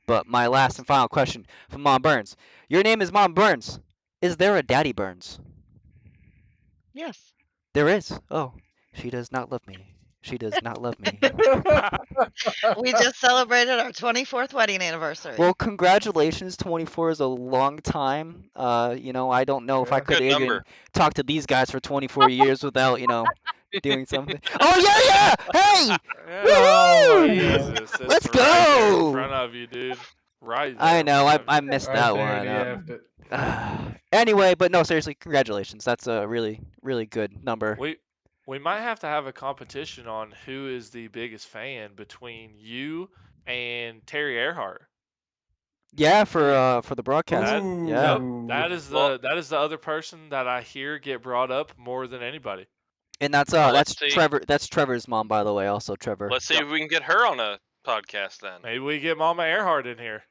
But my last and final question from Mom Burns. Your name is Mom Burns. Is there a Daddy Burns? Yes. There is. Oh, she does not love me. She does not love me. We just celebrated our 24th wedding anniversary. Well, congratulations. 24 is a long time. I don't know if I Yeah. could Good even number. talk to these guys for 24 years without, doing something. Oh, yeah, yeah! Hey! Oh my Woohoo! God. Jesus, it's Let's right there in go! front of you, dude. Right there I in know, front of I you. missed Right that there, one. and he effed it. Anyway, but no, seriously, congratulations. That's a really, really good number. We might have to have a competition on who is the biggest fan between you and Terry Earhart. Yeah, for the broadcast. That Yeah. Yep, Ooh. that is Well- the other person that I hear get brought up more than anybody. And that's Well, that's let's see. Trevor. That's Trevor's mom, by the way. Also, Trevor. Let's see if we can get her on a podcast then. Maybe we get Mama Earhart in here.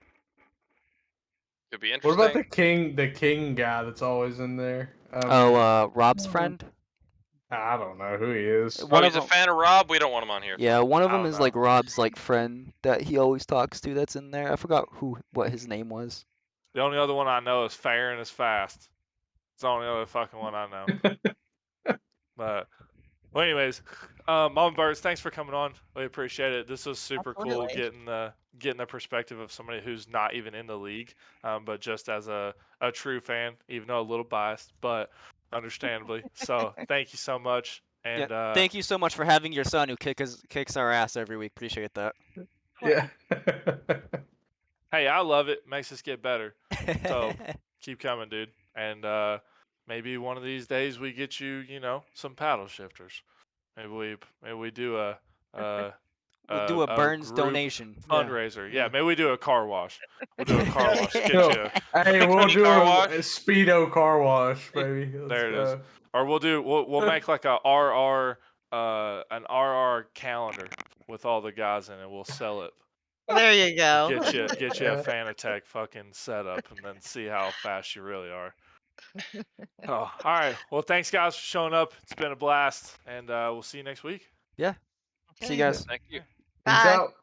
Could be What interesting. about the king guy that's always in there? Rob's friend. I don't know who he is. One Oh, of he's a them. fan of Rob. We don't want him on here. Yeah, one of I them don't is know. like Rob's like friend that he always talks to. That's in there. I forgot what his name was. The only other one I know is Fair and is Fast. It's the only other fucking one I know. But well, anyways, Mama Birds, thanks for coming on. We appreciate it. This was super cool Absolutely. getting the perspective of somebody who's not even in the league, but just as a true fan, even though a little biased, but understandably. So thank you so much. And Yeah. Thank you so much for having your son who kicks our ass every week. Appreciate that. Yeah. hey, I love it. Makes us get better. So keep coming, dude. And maybe one of these days we get you, some paddle shifters. Maybe we do We'll do a Burns group donation. fundraiser. Yeah, maybe we do a car wash. We'll do a car wash. Get No. you. Hey, we'll Bikini do car a wash? Speedo car wash, baby. Let's There it go. is. Or we'll make like a an RR calendar with all the guys in it. We'll sell it. There you go. Get you a Fanatec fucking setup, and then see how fast you really are. Oh, all right. Well, thanks guys for showing up. It's been a blast, and we'll see you next week. Yeah. See you guys. Thank you. Peace Bye. out.